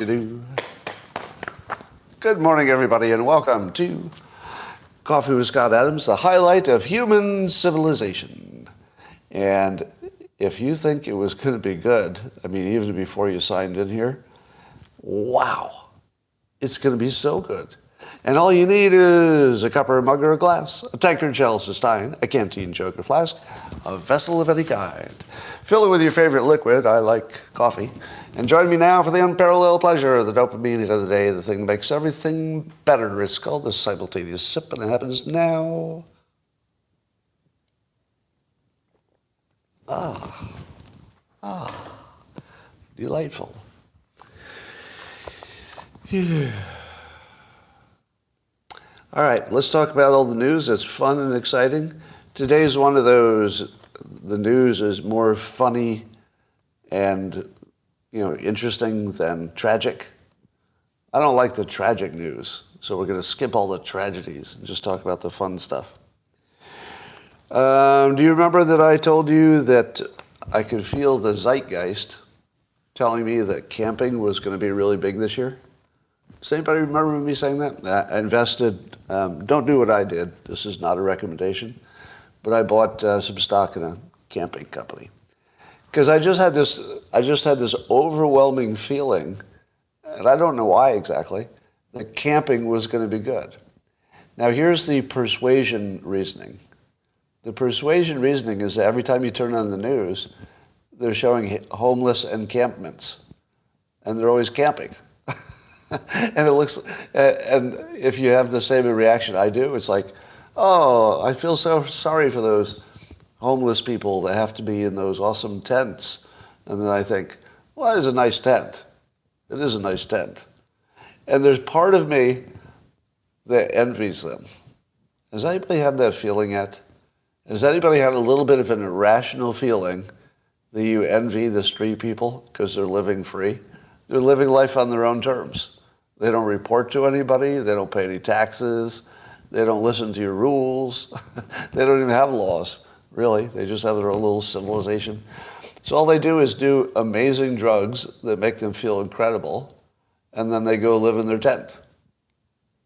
Good morning, everybody, and welcome to Coffee with Scott Adams, the highlight of human civilization. And if you think it was going to be good, I mean, even before you signed in here, wow, it's going to be so good. And all you need is a cup or a mug or a glass, a tankard, chalice or stein, a canteen, jug or flask, a vessel of any kind. Fill it with your favorite liquid. I like coffee. And join me now for the unparalleled pleasure of the dopamine of the day, the thing that makes everything better. It's called the simultaneous sip, and it happens now. Delightful. Yeah. All right, let's talk about all the news. It's fun and exciting. Today's one of those, the news is more funny and, interesting than tragic. I don't like the tragic news, so we're going to skip all the tragedies and just talk about the fun stuff. Do you remember that I told you that I could feel the zeitgeist telling me that camping was going to be really big this year? Does anybody remember me saying that? I invested, don't do what I did. This is not a recommendation. But I bought some stock in a camping company. Because I just had this overwhelming feeling, and I don't know why exactly, that camping was going to be good. Now here's the persuasion reasoning. The persuasion reasoning is that every time you turn on the news, they're showing homeless encampments. And they're always camping. And it looks, and if you have the same reaction I do, it's like, oh, I feel so sorry for those homeless people that have to be in those awesome tents. And then I think, well, it is a nice tent. It is a nice tent. And there's part of me that envies them. Does anybody have that feeling yet? Has anybody had a little bit of an irrational feeling that you envy the street people because they're living free? They're living life on their own terms. They don't report to anybody. They don't pay any taxes. They don't listen to your rules. They don't even have laws, really. They just have their own little civilization. So all they do is do amazing drugs that make them feel incredible, and then they go live in their tent,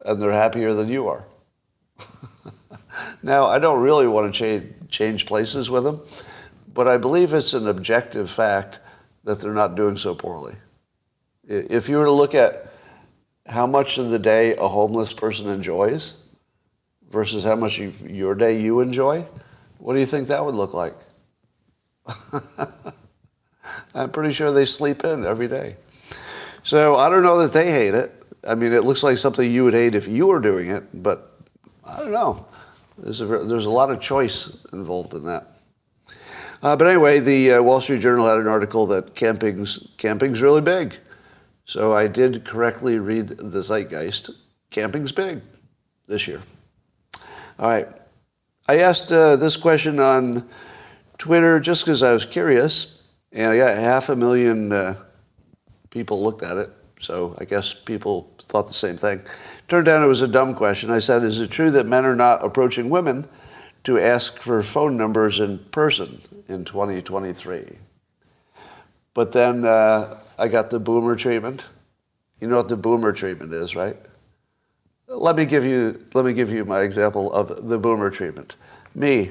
and they're happier than you are. Now, I don't really want to change places with them, but I believe it's an objective fact that they're not doing so poorly. If you were to look at how much of the day a homeless person enjoys versus how much of your day you enjoy, what do you think that would look like? I'm pretty sure they sleep in every day. So I don't know that they hate it. I mean, it looks like something you would hate if you were doing it, but I don't know. There's a lot of choice involved in that. But anyway, the Wall Street Journal had an article that camping's really big. So I did correctly read the zeitgeist. Camping's big this year. All right. I asked this question on Twitter just because I was curious, and I got 500,000 people looked at it. So I guess people thought the same thing. Turned out it was a dumb question. I said, is it true that men are not approaching women to ask for phone numbers in person in 2023? But then I got the boomer treatment. You know what the boomer treatment is, right? Let me give you my example of the boomer treatment. Me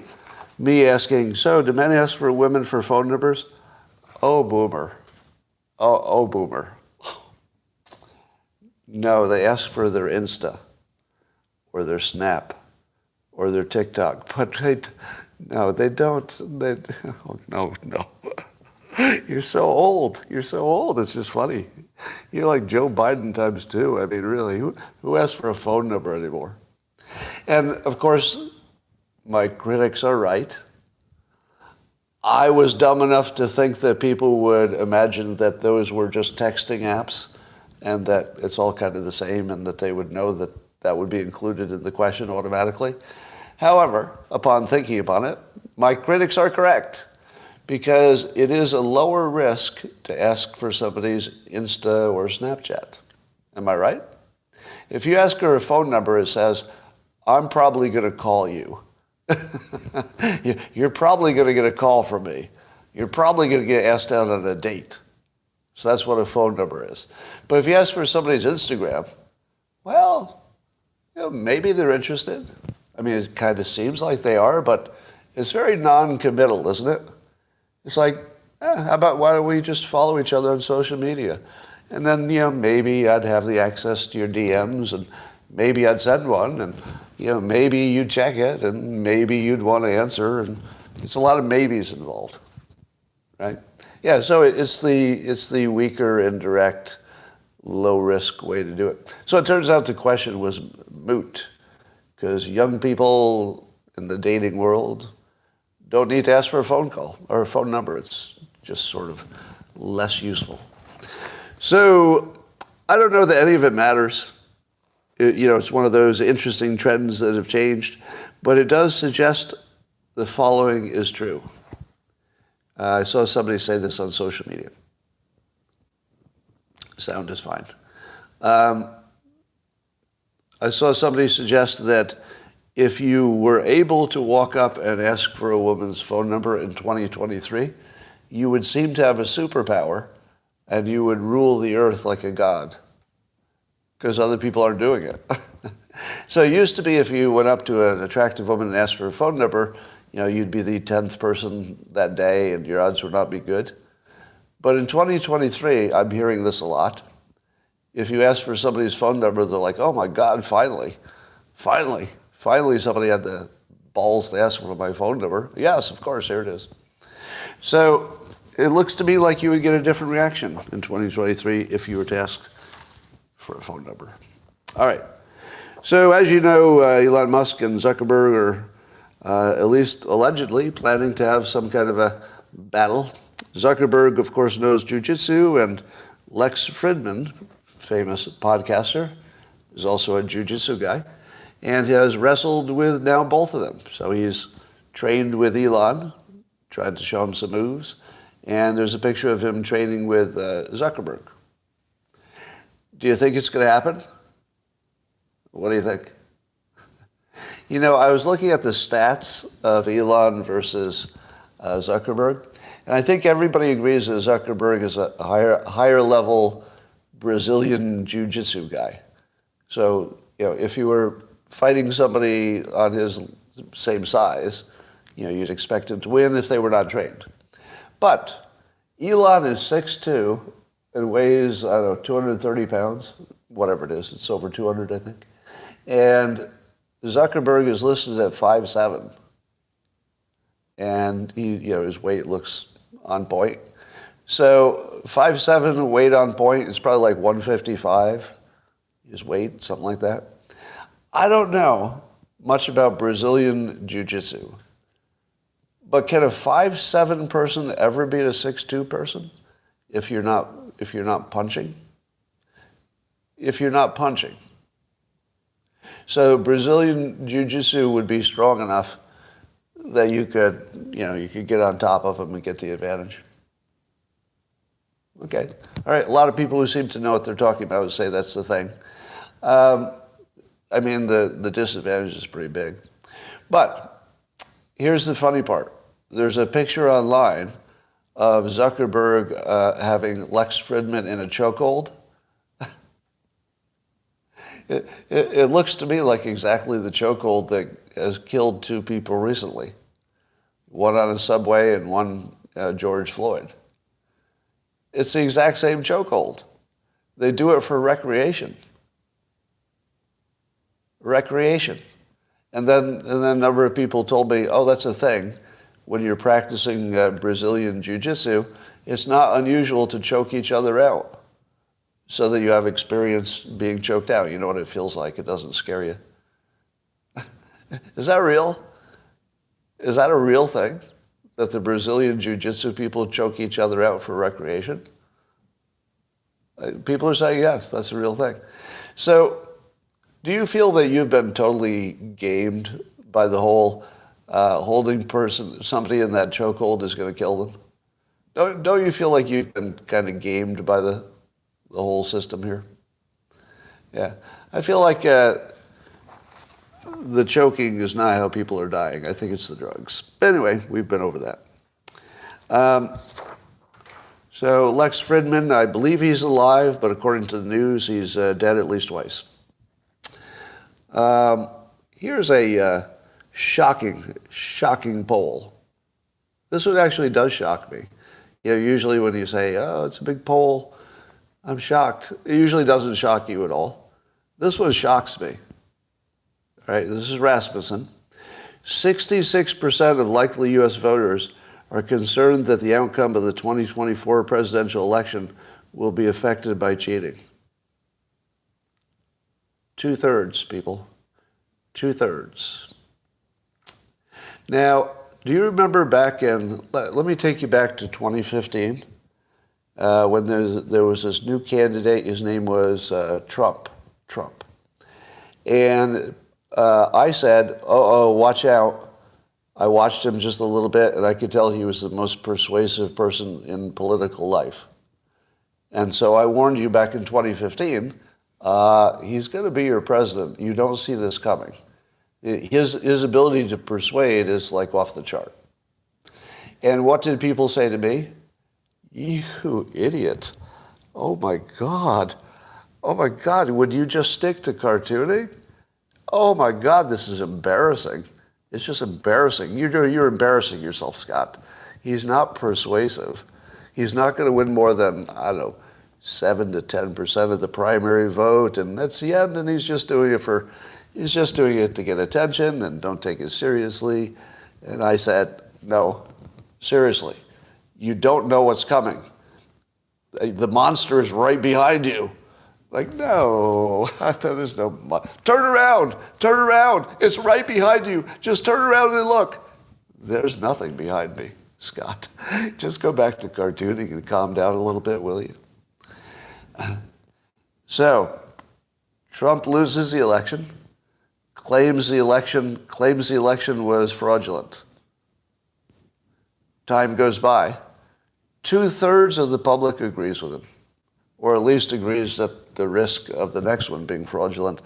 asking, so do men ask for women for phone numbers? Oh, boomer. Oh, boomer. No, they ask for their Insta or their Snap or their TikTok. But they don't. No. You're so old. It's just funny. You're like Joe Biden times two. I mean, really, who asks for a phone number anymore? And, of course, my critics are right. I was dumb enough to think that people would imagine that those were just texting apps and that it's all kind of the same and that they would know that that would be included in the question automatically. However, upon thinking upon it, my critics are correct. Because it is a lower risk to ask for somebody's Insta or Snapchat. Am I right? If you ask her a phone number, it says, I'm probably going to call you. You're probably going to get a call from me. You're probably going to get asked out on a date. So that's what a phone number is. But if you ask for somebody's Instagram, well, maybe they're interested. I mean, it kind of seems like they are, but it's very non-committal, isn't it? It's like, how about why don't we just follow each other on social media? And then, maybe I'd have the access to your DMs, and maybe I'd send one, and, maybe you'd check it, and maybe you'd want to answer, and it's a lot of maybes involved, right? Yeah, so it's the weaker, indirect, low-risk way to do it. So it turns out the question was moot, because young people in the dating world don't need to ask for a phone call or a phone number. It's just sort of less useful. So I don't know that any of it matters. It's one of those interesting trends that have changed, but it does suggest the following is true. I saw somebody say this on social media. Sound is fine. I saw somebody suggest that if you were able to walk up and ask for a woman's phone number in 2023, you would seem to have a superpower and you would rule the earth like a god because other people aren't doing it. So it used to be if you went up to an attractive woman and asked for a phone number, you'd be the 10th person that day and your odds would not be good. But in 2023, I'm hearing this a lot. If you ask for somebody's phone number, they're like, oh my God, finally somebody had the balls to ask for my phone number. Yes, of course, here it is. So it looks to me like you would get a different reaction in 2023 if you were to ask for a phone number. All right. So as you know, Elon Musk and Zuckerberg are at least allegedly planning to have some kind of a battle. Zuckerberg, of course, knows jiu-jitsu, and Lex Fridman, famous podcaster, is also a jiu-jitsu guy, and has wrestled with now both of them. So he's trained with Elon, tried to show him some moves, and there's a picture of him training with Zuckerberg. Do you think it's going to happen? What do you think? I was looking at the stats of Elon versus Zuckerberg, and I think everybody agrees that Zuckerberg is a higher level Brazilian jiu-jitsu guy. So, if you were fighting somebody on his same size, you'd expect him to win if they were not trained. But Elon is 6'2" and weighs, 230 pounds, whatever it is. It's over 200, I think. And Zuckerberg is listed at 5'7", and his weight looks on point. So 5'7", weight on point is probably like 155, his weight, something like that. I don't know much about Brazilian jiu-jitsu, but can a 5'7" person ever beat a 6'2" person if you're not punching? If you're not punching. So Brazilian jiu-jitsu would be strong enough that you could get on top of them and get the advantage. Okay. All right. A lot of people who seem to know what they're talking about would say that's the thing. The disadvantage is pretty big. But here's the funny part. There's a picture online of Zuckerberg having Lex Fridman in a chokehold. It looks to me like exactly the chokehold that has killed two people recently. One on a subway and one George Floyd. It's the exact same chokehold. They do it for recreation. And then a number of people told me, oh, that's a thing. When you're practicing Brazilian jiu-jitsu, it's not unusual to choke each other out so that you have experience being choked out. You know what it feels like. It doesn't scare you. Is that real? Is that a real thing? That the Brazilian jiu-jitsu people choke each other out for recreation? People are saying yes, that's a real thing. So do you feel that you've been totally gamed by the whole holding somebody in that chokehold is going to kill them? Don't you feel like you've been kind of gamed by the whole system here? Yeah. I feel like the choking is not how people are dying. I think it's the drugs. But anyway, we've been over that. So Lex Fridman, I believe he's alive, but according to the news, he's dead at least twice. Here's a shocking poll. This one actually does shock me. Usually when you say, oh, it's a big poll, I'm shocked. It usually doesn't shock you at all. This one shocks me. All right, this is Rasmussen. 66% of likely U.S. voters are concerned that the outcome of the 2024 presidential election will be affected by cheating. 2/3, people. 2/3. Now, do you remember back in, let me take you back to 2015, when there was this new candidate, his name was Trump. And I said, watch out. I watched him just a little bit, and I could tell he was the most persuasive person in political life. And so I warned you back in 2015, he's going to be your president. You don't see this coming. His ability to persuade is like off the chart. And what did people say to me? You idiot. Oh my God, would you just stick to cartooning? Oh my God, this is embarrassing. It's just embarrassing. You're embarrassing yourself, Scott. He's not persuasive. He's not going to win more than, 7 to 10% of the primary vote, and that's the end, and he's just doing it to get attention, and don't take it seriously. And I said, no, seriously, you don't know what's coming. The monster is right behind you. Like, no, there's no... Turn around, it's right behind you. Just turn around and look. There's nothing behind me, Scott. Just go back to cartooning and calm down a little bit, will you? So, Trump loses the election, claims the election was fraudulent. Time goes by. 2/3 of the public agrees with him, or at least agrees that the risk of the next one being fraudulent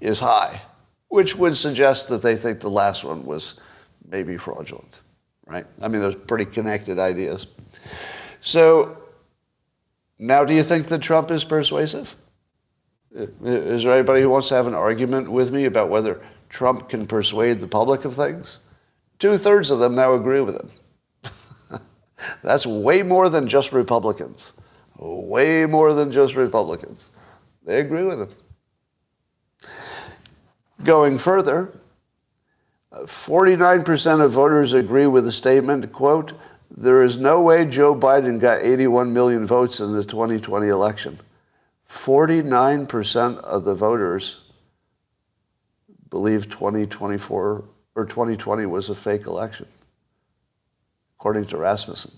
is high, which would suggest that they think the last one was maybe fraudulent, right? I mean, those pretty connected ideas. So now do you think that Trump is persuasive? Is there anybody who wants to have an argument with me about whether Trump can persuade the public of things? 2/3 of them now agree with him. That's way more than just Republicans. Way more than just Republicans. They agree with him. Going further, 49% of voters agree with the statement, quote, there is no way Joe Biden got 81 million votes in the 2020 election. 49% of the voters believe 2024 or 2020 was a fake election, according to Rasmussen.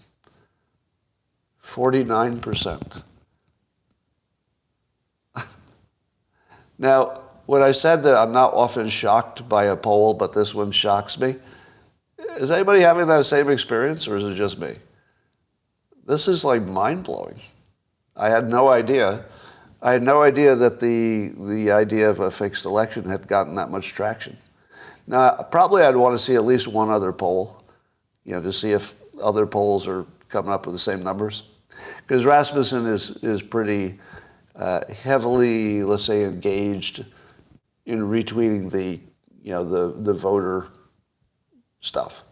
49%. Now, when I said that I'm not often shocked by a poll, but this one shocks me, is anybody having that same experience, or is it just me? This is like mind-blowing. I had no idea. I had no idea that the idea of a fixed election had gotten that much traction. Now, probably I'd want to see at least one other poll, to see if other polls are coming up with the same numbers. Because Rasmussen is pretty heavily, let's say, engaged in retweeting the voter stuff.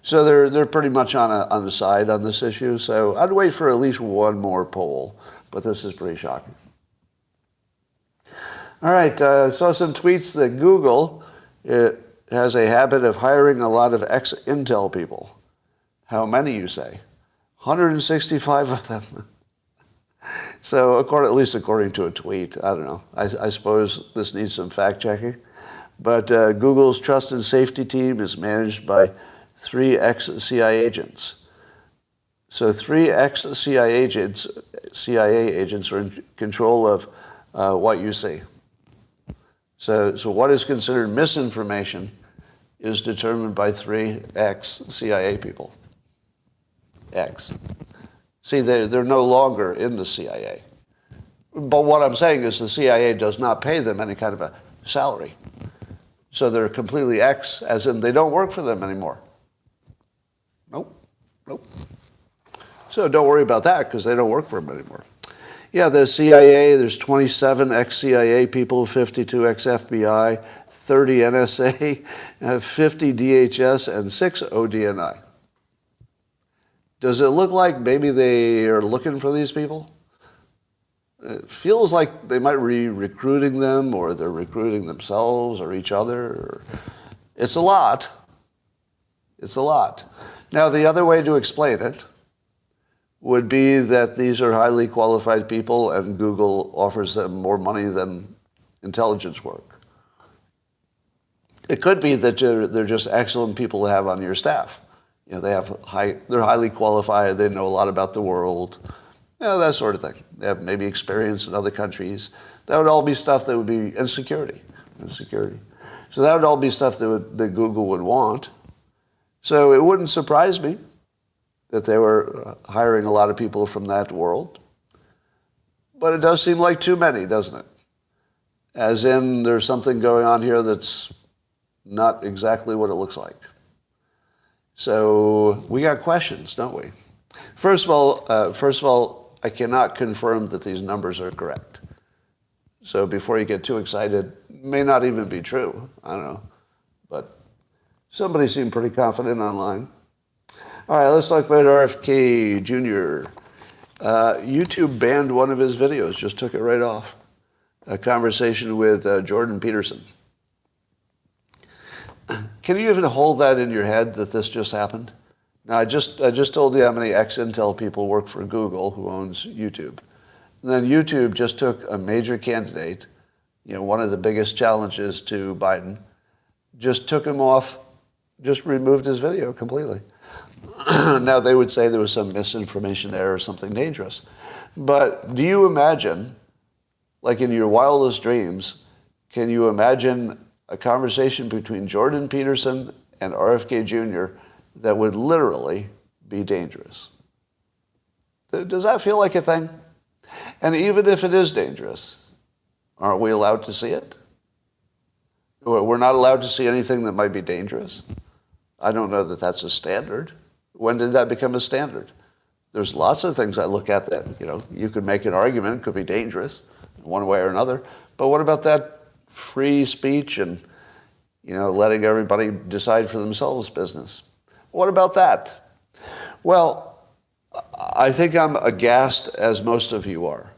So they're pretty much on the side on this issue. So I'd wait for at least one more poll, but this is pretty shocking. All right, saw some tweets that Google has a habit of hiring a lot of ex-Intel people. How many, you say? 165 of them. So, at least according to a tweet, I don't know. I suppose this needs some fact-checking. But Google's trust and safety team is managed by 3 ex-CIA agents. So 3 ex-CIA agents are in control of what you see. So what is considered misinformation is determined by 3 ex-CIA people. Ex. See, they're no longer in the CIA. But what I'm saying is the CIA does not pay them any kind of a salary. So they're completely ex, as in they don't work for them anymore. Nope. So don't worry about that because they don't work for him anymore. Yeah, the CIA, there's 27 ex-CIA people, 52 ex-FBI, 30 NSA, 50 DHS, and 6 ODNI. Does it look like maybe they are looking for these people? It feels like they might be recruiting them, or they're recruiting themselves or each other. It's a lot. It's a lot. Now, the other way to explain it would be that these are highly qualified people and Google offers them more money than intelligence work. It could be that they're just excellent people to have on your staff. You know, they're highly qualified, they know a lot about the world, you know, that sort of thing. They have maybe experience in other countries. That would all be stuff that would be insecurity. So that would all be stuff that Google would want. So it wouldn't surprise me that they were hiring a lot of people from that world. But it does seem like too many, doesn't it? As in, there's something going on here that's not exactly what it looks like. So we got questions, don't we? First of all, I cannot confirm that these numbers are correct. So before you get too excited, it may not even be true. I don't know. But somebody seemed pretty confident online. All right, let's talk about RFK Jr. YouTube banned one of his videos, just took it right off. A conversation with Jordan Peterson. Can you even hold that in your head that this just happened? Now, I just told you how many ex-Intel people work for Google, who owns YouTube. And then YouTube just took a major candidate, you know, one of the biggest challenges to Biden, just took him off, just removed his video completely. Now, they would say there was some misinformation there or something dangerous. But do you imagine, like in your wildest dreams, can you imagine a conversation between Jordan Peterson and RFK Jr. that would literally be dangerous? Does that feel like a thing? And even if it is dangerous, aren't we allowed to see it? We're not allowed to see anything that might be dangerous? I don't know that that's a standard. When did that become a standard? There's lots of things I look at that, you know, you could make an argument, could be dangerous in one way or another. But what about that free speech and, you know, letting everybody decide for themselves business? What about that? Well, I think I'm aghast, as most of you are.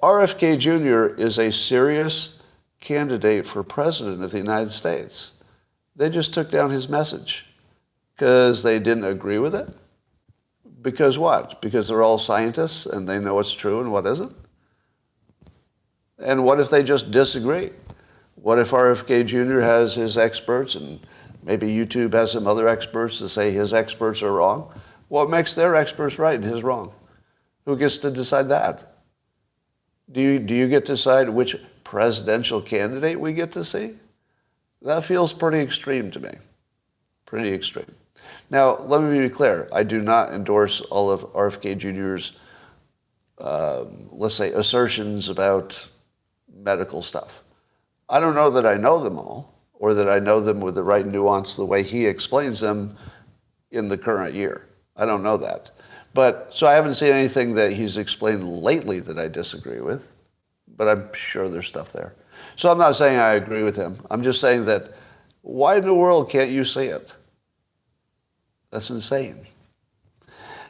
RFK Jr. is a serious candidate for president of the United States. They just took down his message because they didn't agree with it. Because what? Because they're all scientists and they know what's true and what isn't? And what if they just disagree? What if RFK Jr. has his experts and maybe YouTube has some other experts to say his experts are wrong? What makes their experts right and his wrong? Who gets to decide that? Do you get to decide which presidential candidate we get to see? That feels pretty extreme to me. Pretty extreme. Now, let me be clear. I do not endorse all of RFK Jr.'s, let's say, assertions about medical stuff. I don't know that I know them all, or that I know them with the right nuance the way he explains them in the current year. I don't know that. But, so I haven't seen anything that he's explained lately that I disagree with, but I'm sure there's stuff there. So I'm not saying I agree with him. I'm just saying that, why in the world can't you see it? That's insane.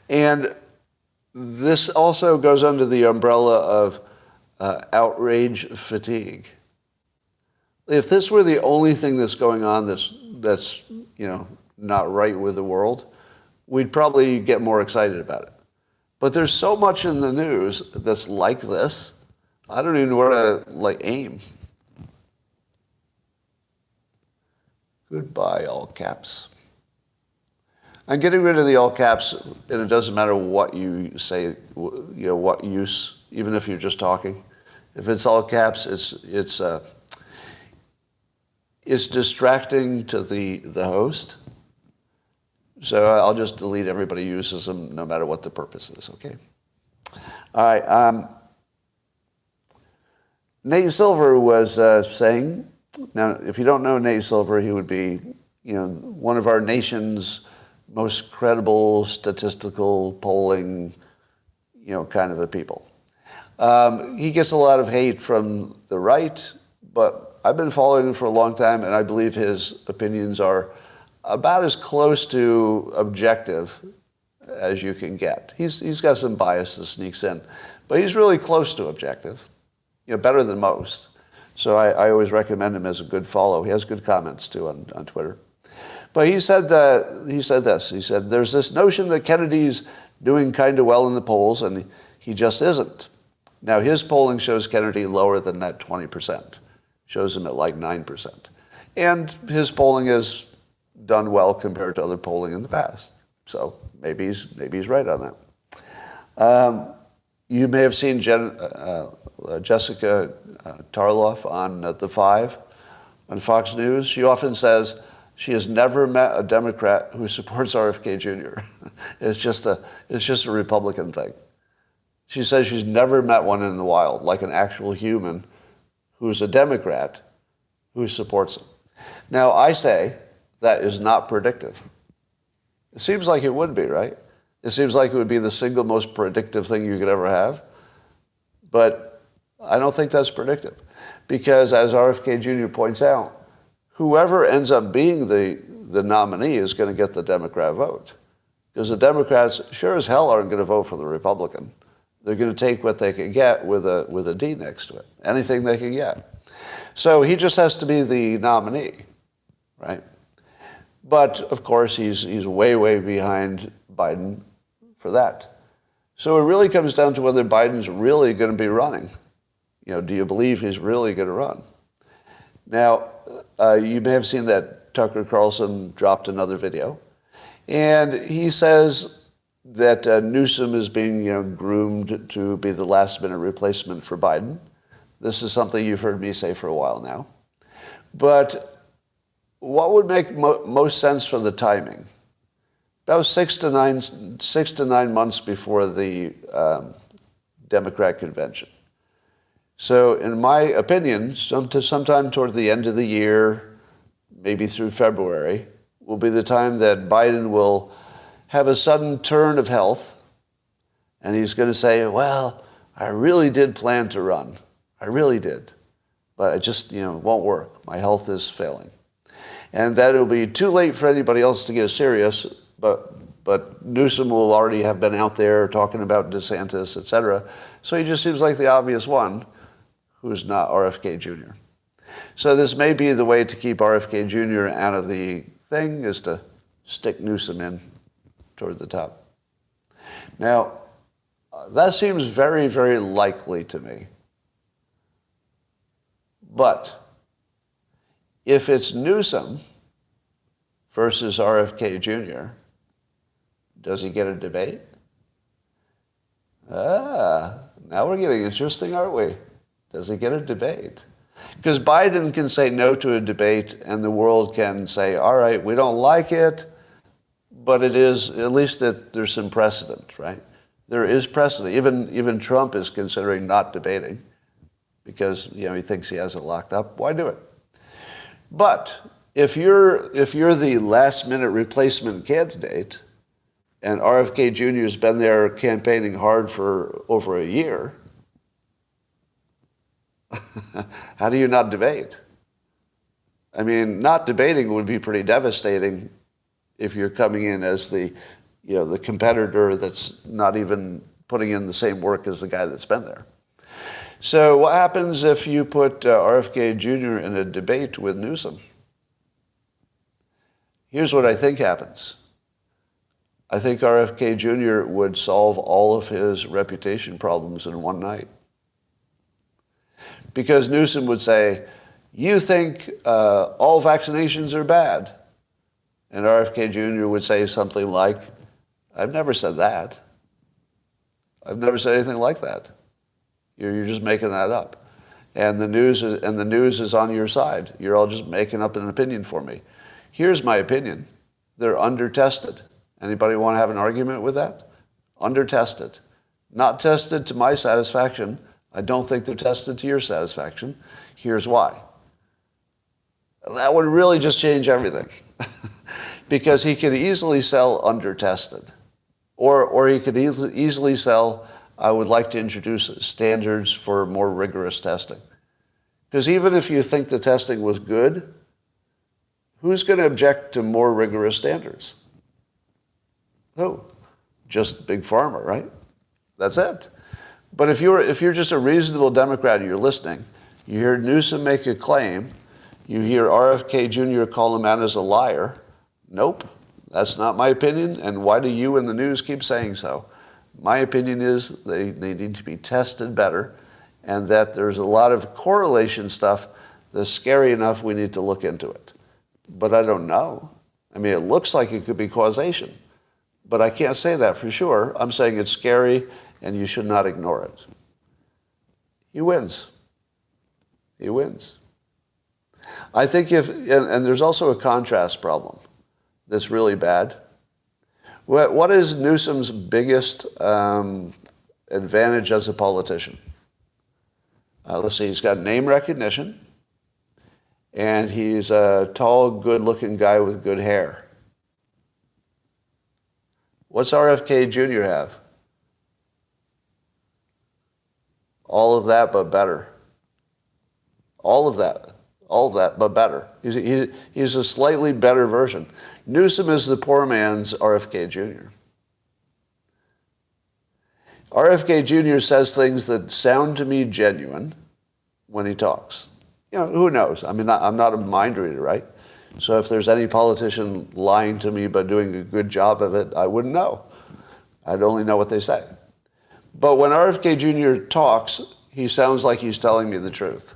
And this also goes under the umbrella of outrage fatigue. If this were the only thing that's going on that's you know, not right with the world, we'd probably get more excited about it. But there's so much in the news that's like this, I don't even know where to aim. Goodbye, all caps. I'm getting rid of the all caps, and it doesn't matter what you say, you know, what use, even if you're just talking. If it's all caps, it's distracting to the host. So I'll just delete everybody who uses them, no matter what the purpose is. Okay. All right. Nate Silver was saying. Now, if you don't know Nate Silver, he would be, you know, one of our nation's most credible statistical polling kind of a people. He gets a lot of hate from the right, but I've been following him for a long time, and I believe his opinions are about as close to objective as you can get. He's got some bias that sneaks in, but he's really close to objective, better than most. So I always recommend him as a good follow. He has good comments too on Twitter. But he said this. He said, there's this notion that Kennedy's doing kind of well in the polls, and he just isn't. Now, his polling shows Kennedy lower than that 20%. Shows him at like 9%. And his polling has done well compared to other polling in the past. So maybe he's right on that. You may have seen Jessica Tarloff on The Five on Fox News. She often says she has never met a Democrat who supports RFK Jr. It's just a Republican thing. She says she's never met one in the wild, like an actual human who's a Democrat who supports him. Now, I say that is not predictive. It seems like it would be, right? It seems like it would be the single most predictive thing you could ever have. But I don't think that's predictive. Because as RFK Jr. points out, whoever ends up being the nominee is going to get the Democrat vote. Because the Democrats sure as hell aren't going to vote for the Republican. They're going to take what they can get with a D next to it. Anything they can get. So he just has to be the nominee, right? But, of course, he's way, way behind Biden for that. So it really comes down to whether Biden's really going to be running. Do you believe he's really going to run? Now, you may have seen that Tucker Carlson dropped another video. And he says that Newsom is being groomed to be the last-minute replacement for Biden. This is something you've heard me say for a while now. But what would make most sense for the timing? That was 6 to 9 months before the Democrat convention. So in my opinion, sometime toward the end of the year, maybe through February, will be the time that Biden will have a sudden turn of health, and he's going to say, well, I really did plan to run. I really did. But it just, won't work. My health is failing. And that it'll be too late for anybody else to get serious, but Newsom will already have been out there talking about DeSantis, et cetera. So he just seems like the obvious one who's not RFK Jr. So this may be the way to keep RFK Jr. out of the thing, is to stick Newsom in toward the top. Now, that seems very, very likely to me. But if it's Newsom versus RFK Jr., does he get a debate? Now we're getting interesting, aren't we? Does he get a debate? Because Biden can say no to a debate, and the world can say, all right, we don't like it, but it is, at least there's some precedent, right? There is precedent. Even Trump is considering not debating because he thinks he has it locked up. Why do it? But if you're the last-minute replacement candidate, and RFK Jr. has been there campaigning hard for over a year, how do you not debate? I mean, not debating would be pretty devastating if you're coming in as the competitor that's not even putting in the same work as the guy that's been there. So what happens if you put RFK Jr. in a debate with Newsom? Here's what I think happens. I think RFK Jr. would solve all of his reputation problems in one night. Because Newsom would say, you think all vaccinations are bad. And RFK Jr. would say something like, I've never said that. I've never said anything like that. You're just making that up. And the news is on your side. You're all just making up an opinion for me. Here's my opinion. They're under-tested. Anybody want to have an argument with that? Under-tested. Not tested to my satisfaction. I don't think they're tested to your satisfaction. Here's why. That would really just change everything. Because he could easily sell under-tested. Or he could easily sell, I would like to introduce standards for more rigorous testing. Because even if you think the testing was good, who's going to object to more rigorous standards? Who? Just Big Pharma, right? That's it. But if you're just a reasonable Democrat and you're listening, you hear Newsom make a claim, you hear RFK Jr. call him out as a liar. Nope, that's not my opinion, and why do you in the news keep saying so? My opinion is they need to be tested better, and that there's a lot of correlation stuff that's scary enough we need to look into it. But I don't know. I mean, it looks like it could be causation, but I can't say that for sure. I'm saying it's scary, and you should not ignore it. He wins. He wins. I think and there's also a contrast problem that's really bad. What is Newsom's biggest advantage as a politician? Let's see, he's got name recognition, and he's a tall, good-looking guy with good hair. What's RFK Jr. have? All of that, but better. All of that, but better. He's a slightly better version. Newsom is the poor man's RFK Jr. RFK Jr. says things that sound to me genuine when he talks. You know, who knows? I mean, I'm not a mind reader, right? So if there's any politician lying to me but doing a good job of it, I wouldn't know. I'd only know what they say. But when RFK Jr. talks, he sounds like he's telling me the truth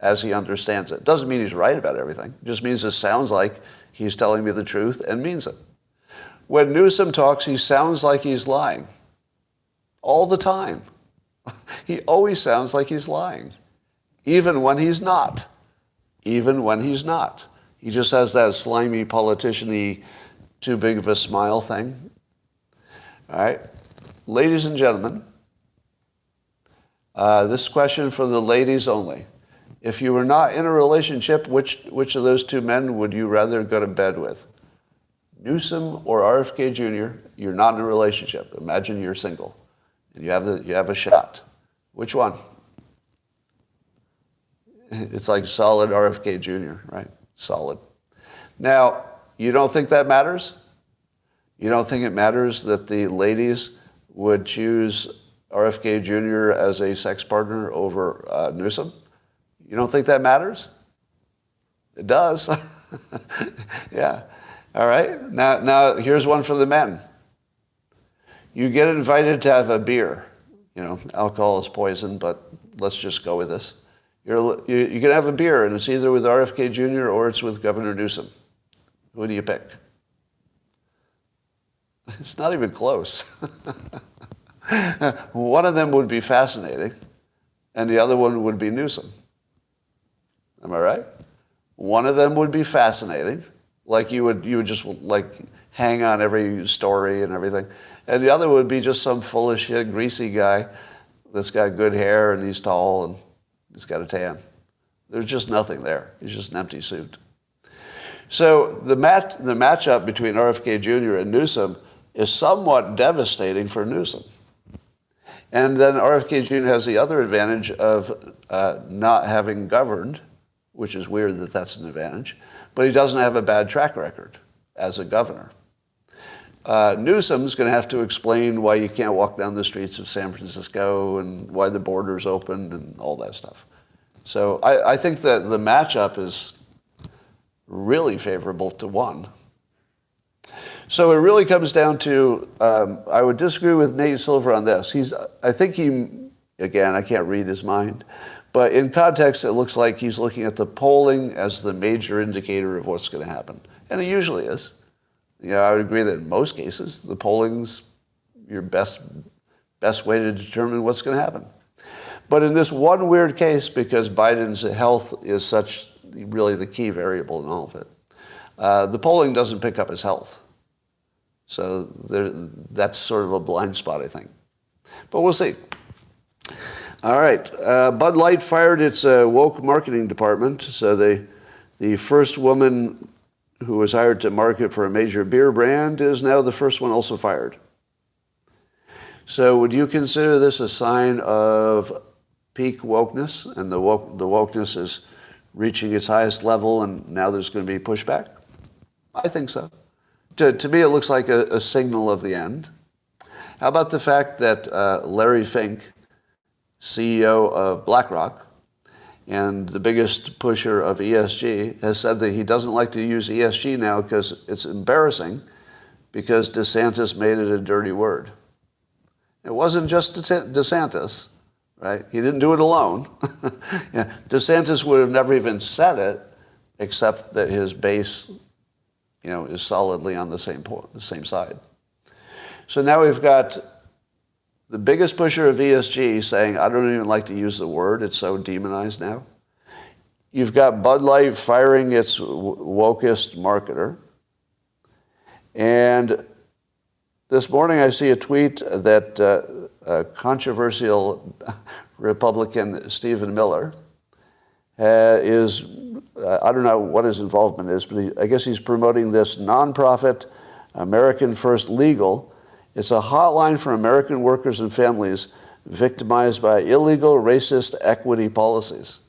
as he understands it. Doesn't mean he's right about everything. It just means it sounds like he's telling me the truth and means it. When Newsom talks, he sounds like he's lying. All the time. He always sounds like he's lying. Even when he's not. Even when he's not. He just has that slimy politician-y, too big of a smile thing. All right. Ladies and gentlemen, this question for the ladies only. If you were not in a relationship, which of those two men would you rather go to bed with? Newsom or RFK Jr.? You're not in a relationship. Imagine you're single, and you have a shot. Which one? It's like solid RFK Jr., right? Solid. Now, you don't think that matters? You don't think it matters that the ladies would choose RFK Jr. as a sex partner over Newsom? You don't think that matters? It does. Yeah. All right. Now here's one for the men. You get invited to have a beer. You know, alcohol is poison, but let's just go with this. You're going to have a beer, and it's either with RFK Jr. or it's with Governor Newsom. Who do you pick? It's not even close. One of them would be fascinating, and the other one would be Newsom. Am I right? One of them would be fascinating, like you would just like hang on every story and everything, and the other would be just some full of shit, greasy guy that's got good hair and he's tall and he's got a tan. There's just nothing there. He's just an empty suit. So the matchup between RFK Jr. and Newsom is somewhat devastating for Newsom. And then RFK Jr. has the other advantage of not having governed, which is weird that that's an advantage, but he doesn't have a bad track record as a governor. Newsom's going to have to explain why you can't walk down the streets of San Francisco and why the border's open and all that stuff. So I think that the matchup is really favorable to one. So it really comes down to, I would disagree with Nate Silver on this. Again, I can't read his mind, but in context, it looks like he's looking at the polling as the major indicator of what's going to happen. And it usually is. I would agree that in most cases, the polling's your best way to determine what's going to happen. But in this one weird case, because Biden's health is such really the key variable in all of it, the polling doesn't pick up his health. So that's sort of a blind spot, I think. But we'll see. All right. Bud Light fired its woke marketing department. So the first woman who was hired to market for a major beer brand is now the first one also fired. So would you consider this a sign of peak wokeness, and the wokeness is reaching its highest level, and now there's going to be pushback? I think so. To me, it looks like a signal of the end. How about the fact that Larry Fink, CEO of BlackRock and the biggest pusher of ESG, has said that he doesn't like to use ESG now because it's embarrassing because DeSantis made it a dirty word. It wasn't just DeSantis, right? He didn't do it alone. Yeah. DeSantis would have never even said it, except that his base, is solidly on the same side. So now we've got the biggest pusher of ESG saying, I don't even like to use the word, it's so demonized now. You've got Bud Light firing its wokest marketer. And this morning I see a tweet that controversial Republican Stephen Miller is, I don't know what his involvement is, but I guess he's promoting this nonprofit American First Legal. It's a hotline for American workers and families victimized by illegal, racist equity policies.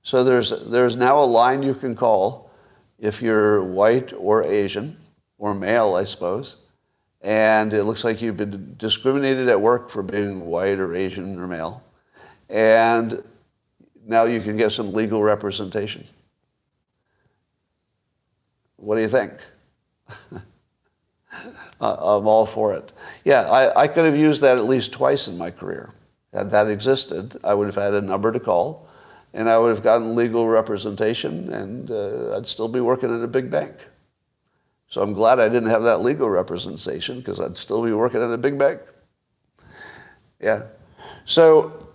So there's now a line you can call if you're white or Asian, or male, I suppose, and it looks like you've been discriminated at work for being white or Asian or male, and now you can get some legal representation. What do you think? I'm all for it. Yeah, I could have used that at least twice in my career. Had that existed, I would have had a number to call, and I would have gotten legal representation, and I'd still be working at a big bank. So I'm glad I didn't have that legal representation, because I'd still be working at a big bank. Yeah. So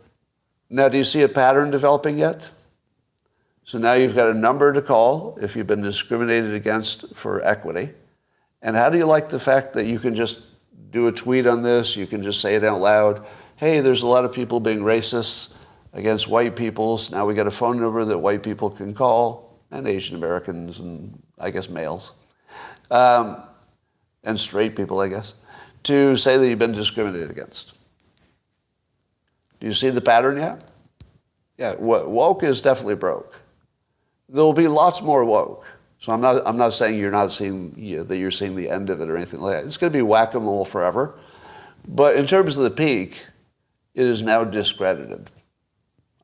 now, do you see a pattern developing yet? So now you've got a number to call if you've been discriminated against for equity. And how do you like the fact that you can just do a tweet on this, you can just say it out loud, hey, there's a lot of people being racist against white people, so now we got a phone number that white people can call, and Asian Americans, and I guess males, and straight people, I guess, to say that you've been discriminated against. Do you see the pattern yet? Yeah, woke is definitely broke. There will be lots more woke. So I'm not saying you're not seeing that you're seeing the end of it or anything like that. It's going to be whack-a-mole forever. But in terms of the peak, it is now discredited.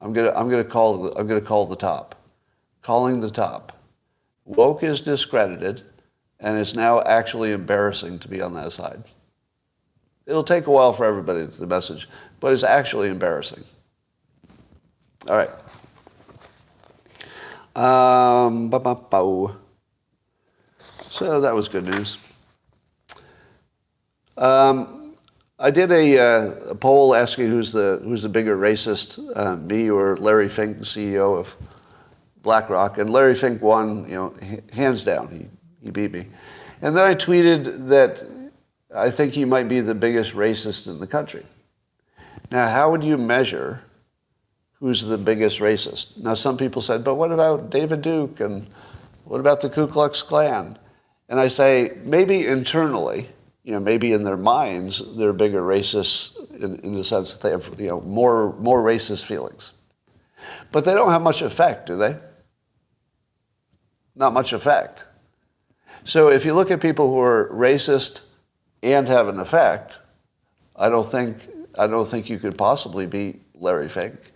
I'm going to call the top. Calling the top. Woke is discredited, and it's now actually embarrassing to be on that side. It'll take a while for everybody to get the message, but it's actually embarrassing. All right. So that was good news. I did a poll asking who's the bigger racist, me or Larry Fink, CEO of BlackRock, and Larry Fink won, hands down. He beat me. And then I tweeted that I think he might be the biggest racist in the country. Now, how would you measure who's the biggest racist? Now, some people said, but what about David Duke, and what about the Ku Klux Klan? And I say, maybe internally, maybe in their minds, they're bigger racists in the sense that they have, more racist feelings. But they don't have much effect, do they? Not much effect. So if you look at people who are racist and have an effect, I don't think you could possibly beat Larry Fink,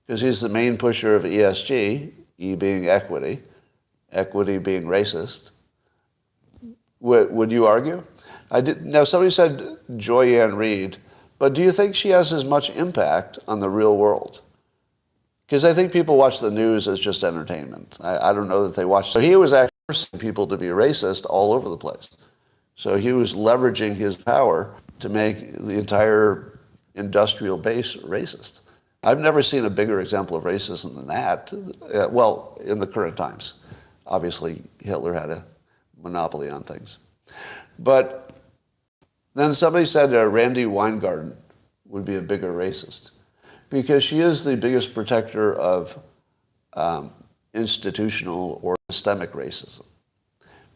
because he's the main pusher of ESG, E being equity, equity being racist. Would you argue? Now, somebody said Joyanne Reid, but do you think she has as much impact on the real world? Because I think people watch the news as just entertainment. I don't know that they watch. So he was actually forcing people to be racist all over the place. So he was leveraging his power to make the entire industrial base racist. I've never seen a bigger example of racism than that. Well, in the current times. Obviously, Hitler had a monopoly on things. But then somebody said Randi Weingarten would be a bigger racist, because she is the biggest protector of institutional or systemic racism.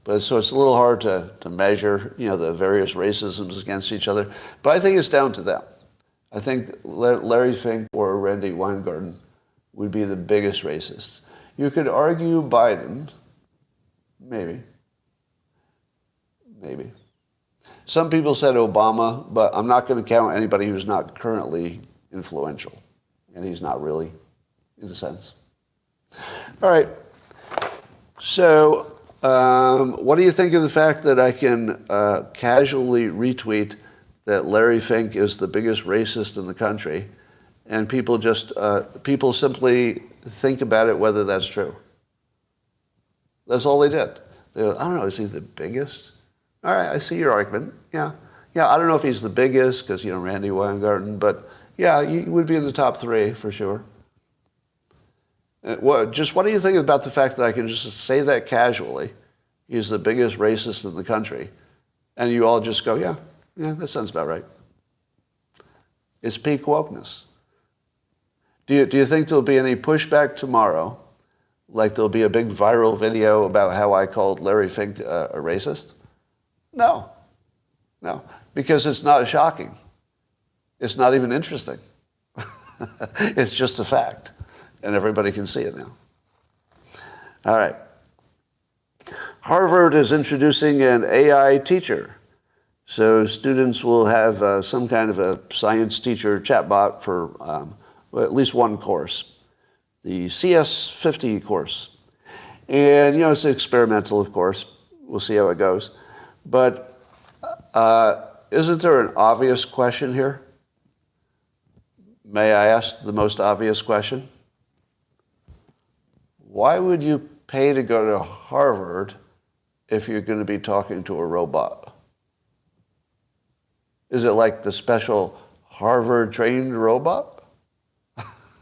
But so it's a little hard to measure, the various racisms against each other. But I think it's down to them. I think Larry Fink or Randy Weingarten would be the biggest racists. You could argue Biden, maybe. Some people said Obama, but I'm not going to count anybody who's not currently influential. And he's not really, in a sense. All right. So, what do you think of the fact that I can casually retweet that Larry Fink is the biggest racist in the country, and people simply think about it whether that's true? That's all they did. They go, I don't know, is he the biggest? All right, I see your argument. Yeah, I don't know if he's the biggest because, Randy Weingarten, but yeah, he would be in the top 3 for sure. What do you think about the fact that I can just say that casually? He's the biggest racist in the country. And you all just go, yeah, that sounds about right. It's peak wokeness. Do you think there'll be any pushback tomorrow? Like there'll be a big viral video about how I called Larry Fink a racist? No, because it's not shocking. It's not even interesting. It's just a fact. And everybody can see it now. All right. Harvard is introducing an AI teacher. So students will have some kind of a science teacher chatbot for at least one course, the CS50 course. And, it's experimental, of course. We'll see how it goes. But isn't there an obvious question here? May I ask the most obvious question? Why would you pay to go to Harvard if you're going to be talking to a robot? Is it like the special Harvard-trained robot?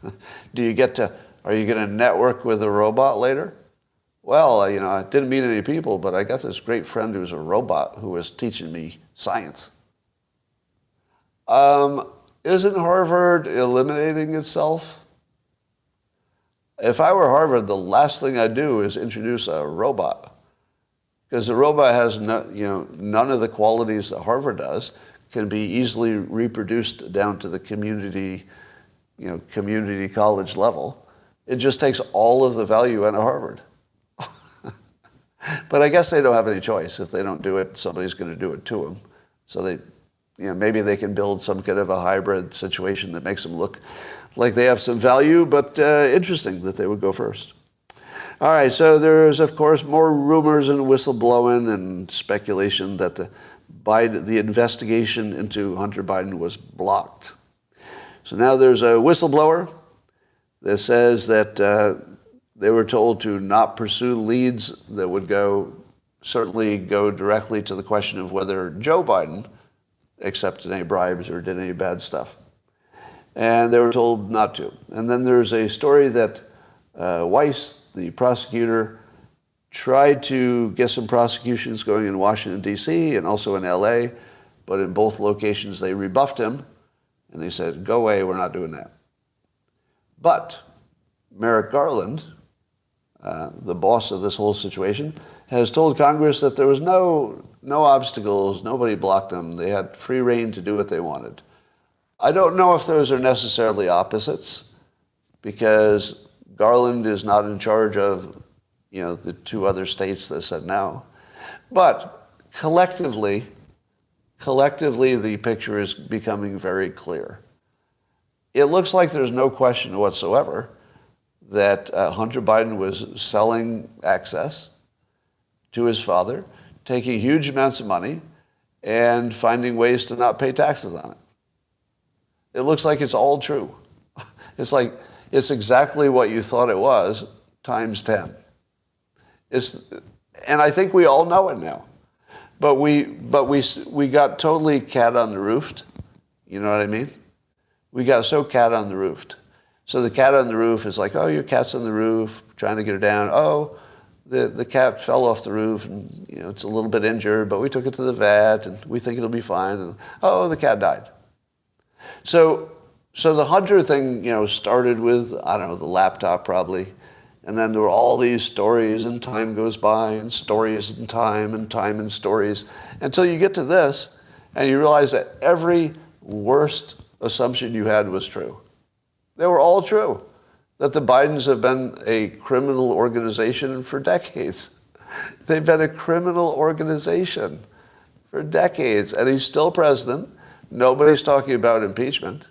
Are you going to network with a robot later? Well, I didn't meet any people, but I got this great friend who's a robot who was teaching me science. Isn't Harvard eliminating itself? If I were Harvard, the last thing I'd do is introduce a robot, because the robot has none of the qualities that Harvard does, can be easily reproduced down to the community college level. It just takes all of the value out of Harvard. But I guess they don't have any choice. If they don't do it, somebody's going to do it to them. So maybe they can build some kind of a hybrid situation that makes them look like they have some value, but interesting that they would go first. All right, so there's, of course, more rumors and whistleblowing and speculation that the investigation into Hunter Biden was blocked. So now there's a whistleblower that says that they were told to not pursue leads that would certainly go directly to the question of whether Joe Biden accepted any bribes or did any bad stuff. And they were told not to. And then there's a story that Weiss, the prosecutor, tried to get some prosecutions going in Washington, D.C. and also in L.A., but in both locations they rebuffed him, and they said, go away, we're not doing that. But Merrick Garland, the boss of this whole situation, has told Congress that there was no obstacles, nobody blocked them, they had free rein to do what they wanted. I don't know if those are necessarily opposites, because Garland is not in charge of, the 2 other states that said no. But collectively, the picture is becoming very clear. It looks like there's no question whatsoever that Hunter Biden was selling access to his father, taking huge amounts of money, and finding ways to not pay taxes on it. It looks like it's all true. It's exactly what you thought it was, times 10. And I think we all know it now. But we got totally cat on the roof. You know what I mean? We got so cat on the roof. So the cat on the roof is like, oh, your cat's on the roof, trying to get her down. Oh, the cat fell off the roof and it's a little bit injured, but we took it to the vet and we think it'll be fine. And oh, the cat died. So the Hunter thing, started with, I don't know, the laptop probably. And then there were all these stories, and time goes by, and stories and time and stories, until you get to this, and you realize that every worst assumption you had was true. They were all true. That the Bidens have been a criminal organization for decades. They've been a criminal organization for decades, and he's still president. Nobody's talking about impeachment.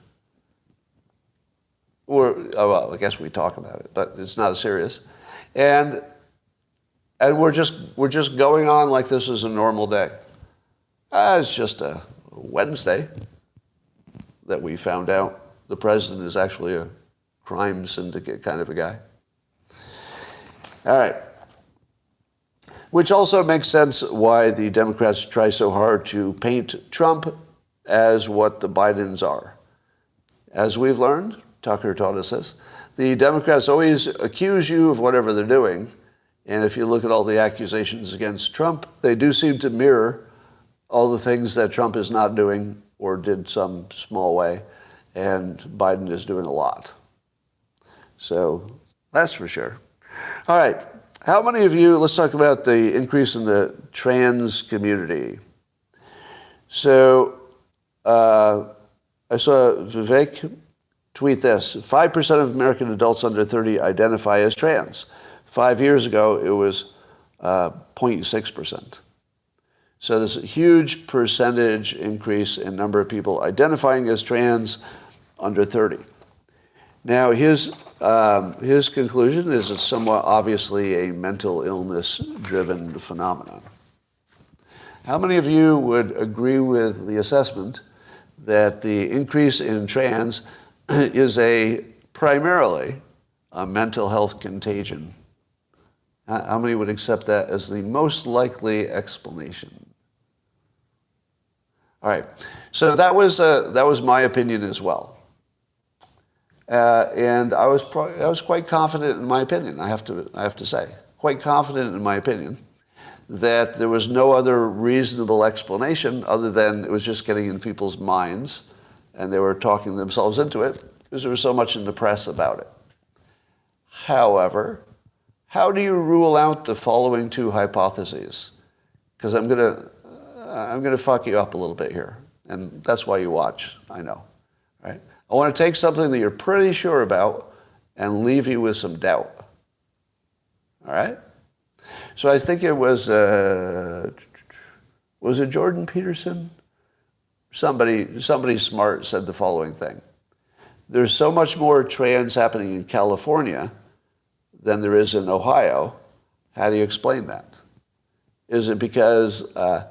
Well, I guess we talk about it, but it's not serious. And we're just going on like this is a normal day. It's just a Wednesday that we found out the president is actually a crime syndicate kind of a guy. All right. Which also makes sense why the Democrats try so hard to paint Trump as what the Bidens are. As we've learned, Tucker taught us this, the Democrats always accuse you of whatever they're doing, and if you look at all the accusations against Trump, they do seem to mirror all the things that Trump is not doing or did some small way, and Biden is doing a lot. So that's for sure. All right. How many of you, let's talk about the increase in the trans community. So I saw Vivek tweet this. 5% of American adults under 30 identify as trans. 5 years ago, it was 0.6%. So there's a huge percentage increase in number of people identifying as trans under 30. Now, his conclusion is it's somewhat obviously a mental illness-driven phenomenon. How many of you would agree with the assessment that the increase in trans is primarily a mental health contagion? How many would accept that as the most likely explanation? All right, so that was my opinion as well. And I was quite confident in my opinion. I have to say, quite confident in my opinion that there was no other reasonable explanation other than it was just getting in people's minds, and they were talking themselves into it because there was so much in the press about it. However, how do you rule out the following two hypotheses? Because I'm gonna fuck you up a little bit here, and that's why you watch. I know, right? I want to take something that you're pretty sure about and leave you with some doubt. All right? So I think it was it Jordan Peterson? Somebody smart said the following thing. There's so much more trans happening in California than there is in Ohio. How do you explain that? Is it because, how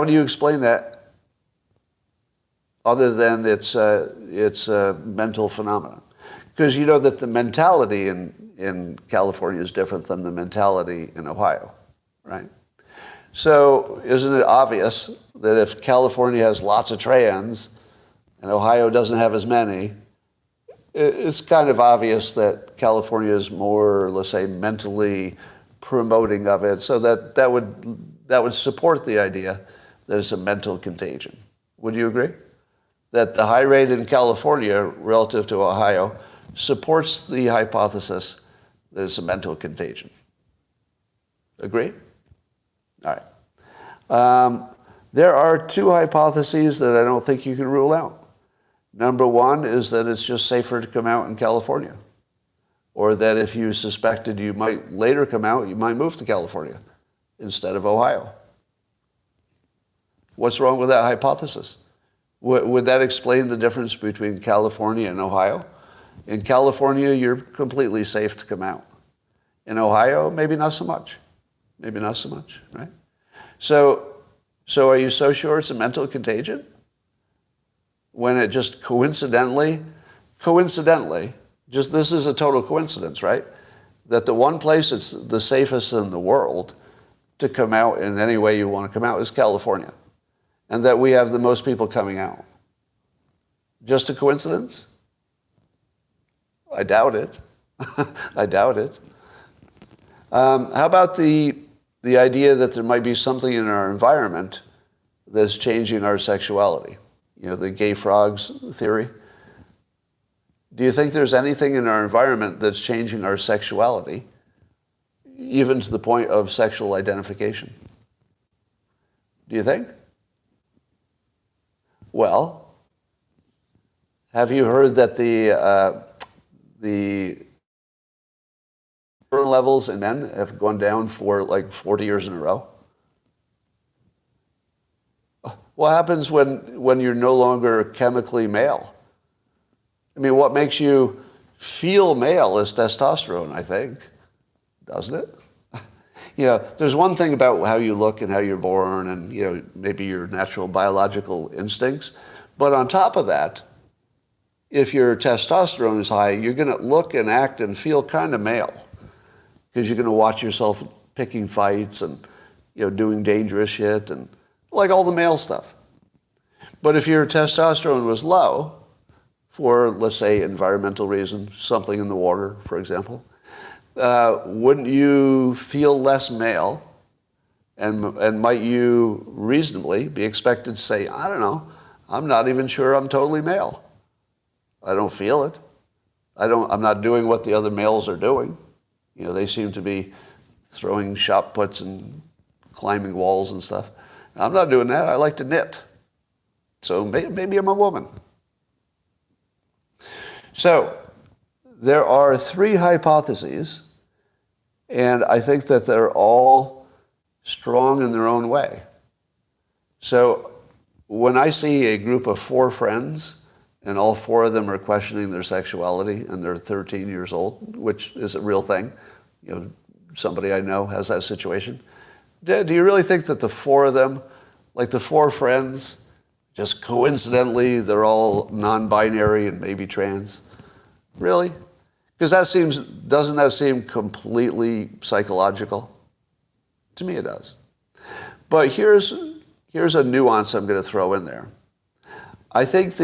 do you explain that other than it's a mental phenomenon? Because you know that the mentality in California is different than the mentality in Ohio, right? So isn't it obvious that if California has lots of trans and Ohio doesn't have as many, it's kind of obvious that California is more, let's say, mentally promoting of it, so that would support the idea that it's a mental contagion. Would you agree? That the high rate in California relative to Ohio supports the hypothesis that it's a mental contagion. Agree? All right. There are two hypotheses that I don't think you can rule out. Number one is that it's just safer to come out in California, or that if you suspected you might later come out, you might move to California instead of Ohio. What's wrong with that hypothesis? Would that explain the difference between California and Ohio? In California, you're completely safe to come out. In Ohio, maybe not so much. Maybe not so much, right? So are you so sure it's a mental contagion? When it just coincidentally, just this is a total coincidence, right? That the one place it's the safest in the world to come out in any way you want to come out is California. And that we have the most people coming out. Just a coincidence? I doubt it. I doubt it. How about the idea that there might be something in our environment that's changing our sexuality? You know, the gay frogs theory. Do you think there's anything in our environment that's changing our sexuality, even to the point of sexual identification? Do you think? Well, have you heard that the burn levels in men have gone down for like 40 years in a row? What happens when you're no longer chemically male? I mean, what makes you feel male is testosterone, I think, doesn't it? There's one thing about how you look and how you're born and, maybe your natural biological instincts. But on top of that, if your testosterone is high, you're going to look and act and feel kind of male because you're going to watch yourself picking fights and, doing dangerous shit and like all the male stuff. But if your testosterone was low for, let's say, environmental reasons, something in the water, for example, wouldn't you feel less male? And might you reasonably be expected to say, I don't know, I'm not even sure I'm totally male. I don't feel it. I'm not doing what the other males are doing. They seem to be throwing shot puts and climbing walls and stuff. I'm not doing that. I like to knit. So maybe I'm a woman. So there are 3 hypotheses, and I think that they're all strong in their own way. So when I see a group of 4 friends, and all 4 of them are questioning their sexuality, and they're 13 years old, which is a real thing. Somebody I know has that situation. Do you really think that the 4 of them, like the 4 friends, just coincidentally, they're all non-binary and maybe trans? Really? Because doesn't that seem completely psychological? To me it does. But here's a nuance I'm going to throw in there. I think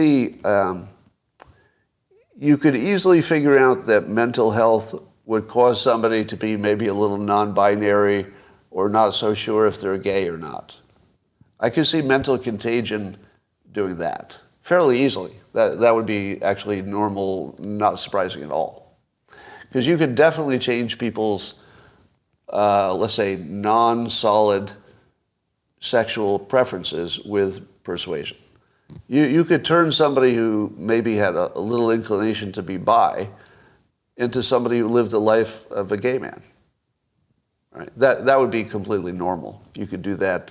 you could easily figure out that mental health would cause somebody to be maybe a little non-binary or not so sure if they're gay or not. I could see mental contagion doing that fairly easily. That would be actually normal, not surprising at all. Because you could definitely change people's, let's say, non-solid sexual preferences with persuasion. You could turn somebody who maybe had a little inclination to be bi into somebody who lived the life of a gay man. Right? That would be completely normal. You could do that.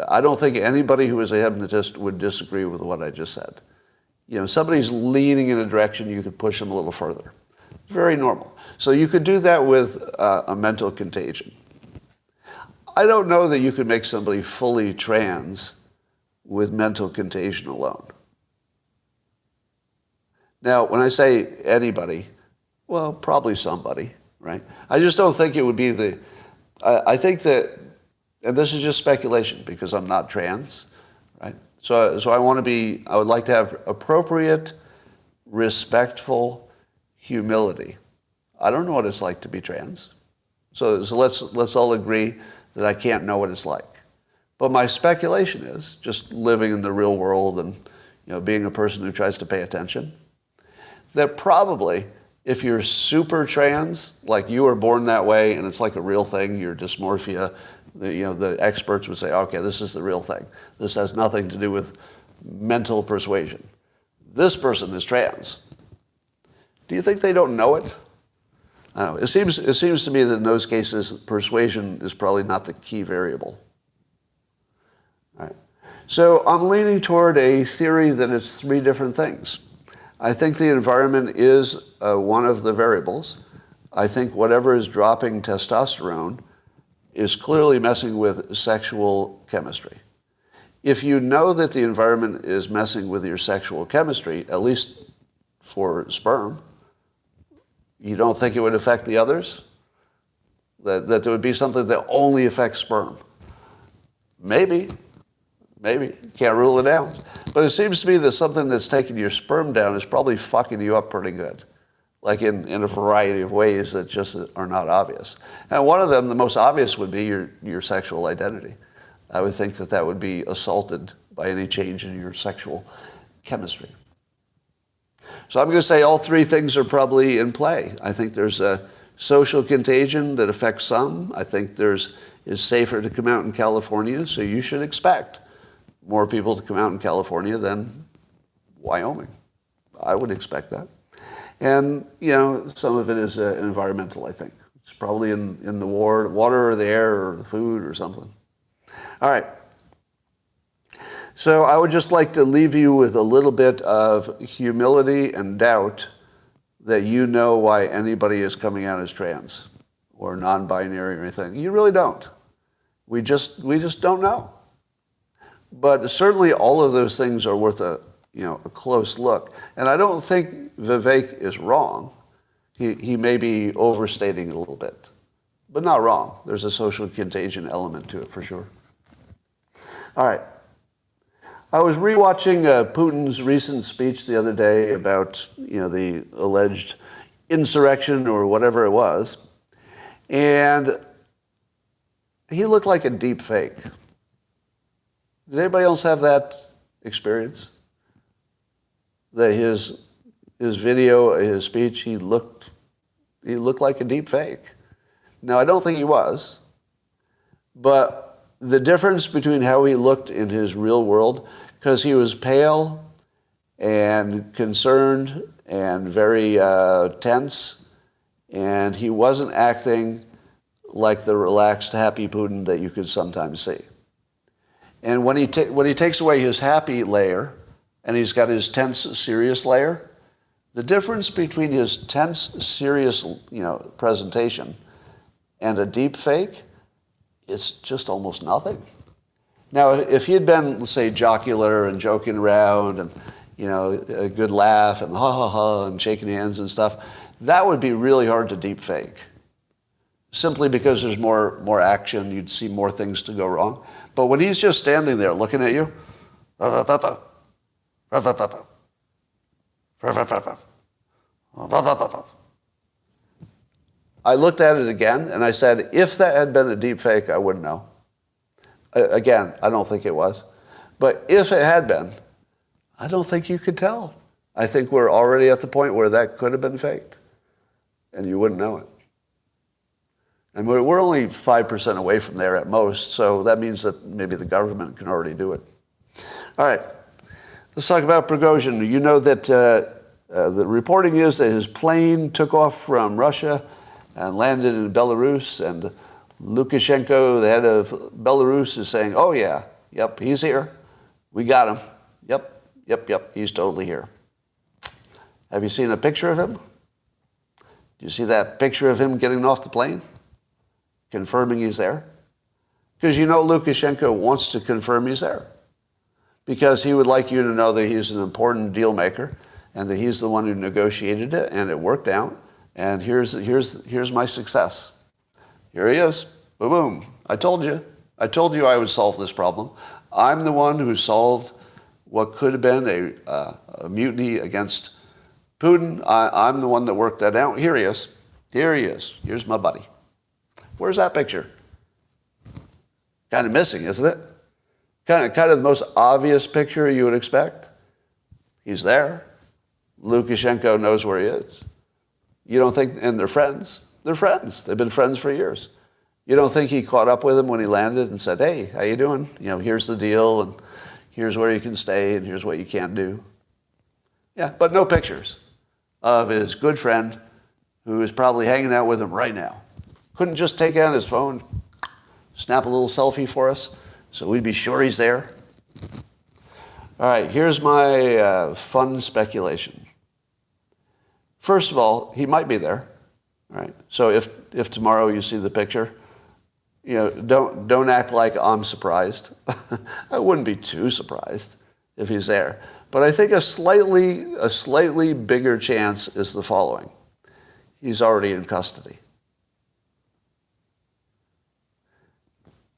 I don't think anybody who is a hypnotist would disagree with what I just said. Somebody's leaning in a direction, you could push them a little further. Very normal. So you could do that with a mental contagion. I don't know that you could make somebody fully trans with mental contagion alone. Now, when I say anybody, well, probably somebody, right? I just don't think it would be I think that, and this is just speculation because I'm not trans, right? So I would like to have appropriate, respectful humility. I don't know what it's like to be trans. So let's all agree that I can't know what it's like. But my speculation is, just living in the real world and being a person who tries to pay attention, that probably if you're super trans, like you were born that way and it's like a real thing, your dysmorphia, the experts would say, okay, this is the real thing. This has nothing to do with mental persuasion. This person is trans. Do you think they don't know it? I don't know. It seems to me that in those cases, persuasion is probably not the key variable. All right. So I'm leaning toward a theory that it's 3 different things. I think the environment is one of the variables. I think whatever is dropping testosterone is clearly messing with sexual chemistry. If you know that the environment is messing with your sexual chemistry, at least for sperm, you don't think it would affect the others? That there would be something that only affects sperm? Maybe. Can't rule it out. But it seems to me that something that's taking your sperm down is probably fucking you up pretty good. Like in a variety of ways that just are not obvious. And one of them, the most obvious, would be your sexual identity. I would think that would be assaulted by any change in your sexual chemistry. So I'm going to say all three things are probably in play. I think there's a social contagion that affects some. I think it's safer to come out in California, so you should expect more people to come out in California than Wyoming. I would expect that. And, some of it is environmental, I think. It's probably in the water or the air or the food or something. All right. So I would just like to leave you with a little bit of humility and doubt that you know why anybody is coming out as trans or non-binary or anything. You really don't. We just don't know. But certainly all of those things are worth a close look. And I don't think Vivek is wrong. He may be overstating it a little bit, but not wrong. There's a social contagion element to it for sure. All right. I was rewatching Putin's recent speech the other day about the alleged insurrection or whatever it was, and he looked like a deep fake. Did anybody else have that experience? That his video, his speech, he looked like a deep fake. Now I don't think he was, but the difference between how he looked in his real world, because he was pale and concerned and very tense, and he wasn't acting like the relaxed, happy Putin that you could sometimes see. And when he takes away his happy layer and he's got his tense, serious layer, the difference between his tense, serious, presentation and a deep fake, it's just almost nothing. Now, if he had been, let's say, jocular and joking around and, a good laugh and ha ha ha and shaking hands and stuff, that would be really hard to deep fake. Simply because there's more action, you'd see more things to go wrong. But when he's just standing there looking at you, I looked at it again and I said, if that had been a deep fake, I wouldn't know. Again, I don't think it was. But if it had been, I don't think you could tell. I think we're already at the point where that could have been faked and you wouldn't know it. And we're only 5% away from there at most, so that means that maybe the government can already do it. All right, let's talk about Prigozhin. You know that the reporting is that his plane took off from Russia and landed in Belarus, and Lukashenko, the head of Belarus, is saying, oh yeah, yep, he's here. We got him. Yep, he's totally here. Have you seen a picture of him? Do you see that picture of him getting off the plane? Confirming he's there? Because Lukashenko wants to confirm he's there. Because he would like you to know that he's an important deal maker and that he's the one who negotiated it and it worked out. And here's my success. Here he is. Boom, boom. I told you I would solve this problem. I'm the one who solved what could have been a mutiny against Putin. I'm the one that worked that out. Here he is. Here's my buddy. Where's that picture? Kind of missing, isn't it? Kind of the most obvious picture you would expect. He's there. Lukashenko knows where he is. You don't think, and they're friends. They're friends. They've been friends for years. You don't think he caught up with him when he landed and said, hey, how you doing? Here's the deal, and here's where you can stay, and here's what you can't do. Yeah, but no pictures of his good friend who is probably hanging out with him right now. Couldn't just take out his phone, snap a little selfie for us, so we'd be sure he's there. All right, here's my fun speculation. First of all, he might be there. All right. So if tomorrow you see the picture, don't act like I'm surprised. I wouldn't be too surprised if he's there. But I think a slightly bigger chance is the following. He's already in custody.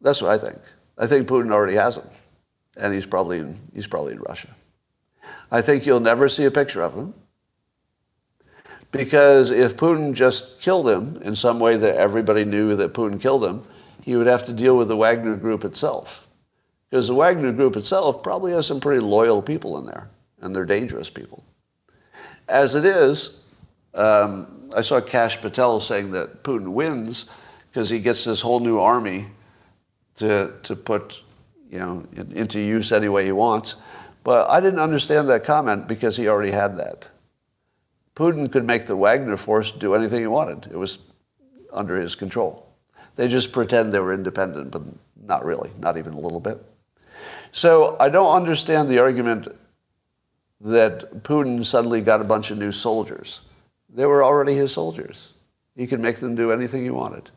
That's what I think. I think Putin already has him, and he's probably in Russia. I think you'll never see a picture of him, because if Putin just killed him in some way that everybody knew that Putin killed him, he would have to deal with the Wagner Group itself. Because the Wagner Group itself probably has some pretty loyal people in there, and they're dangerous people. As it is, I saw Kash Patel saying that Putin wins because he gets this whole new army to put, into use any way he wants. But I didn't understand that comment because he already had that. Putin could make the Wagner force do anything he wanted. It was under his control. They just pretend they were independent, but not really, not even a little bit. So I don't understand the argument that Putin suddenly got a bunch of new soldiers. They were already his soldiers. He could make them do anything he wanted.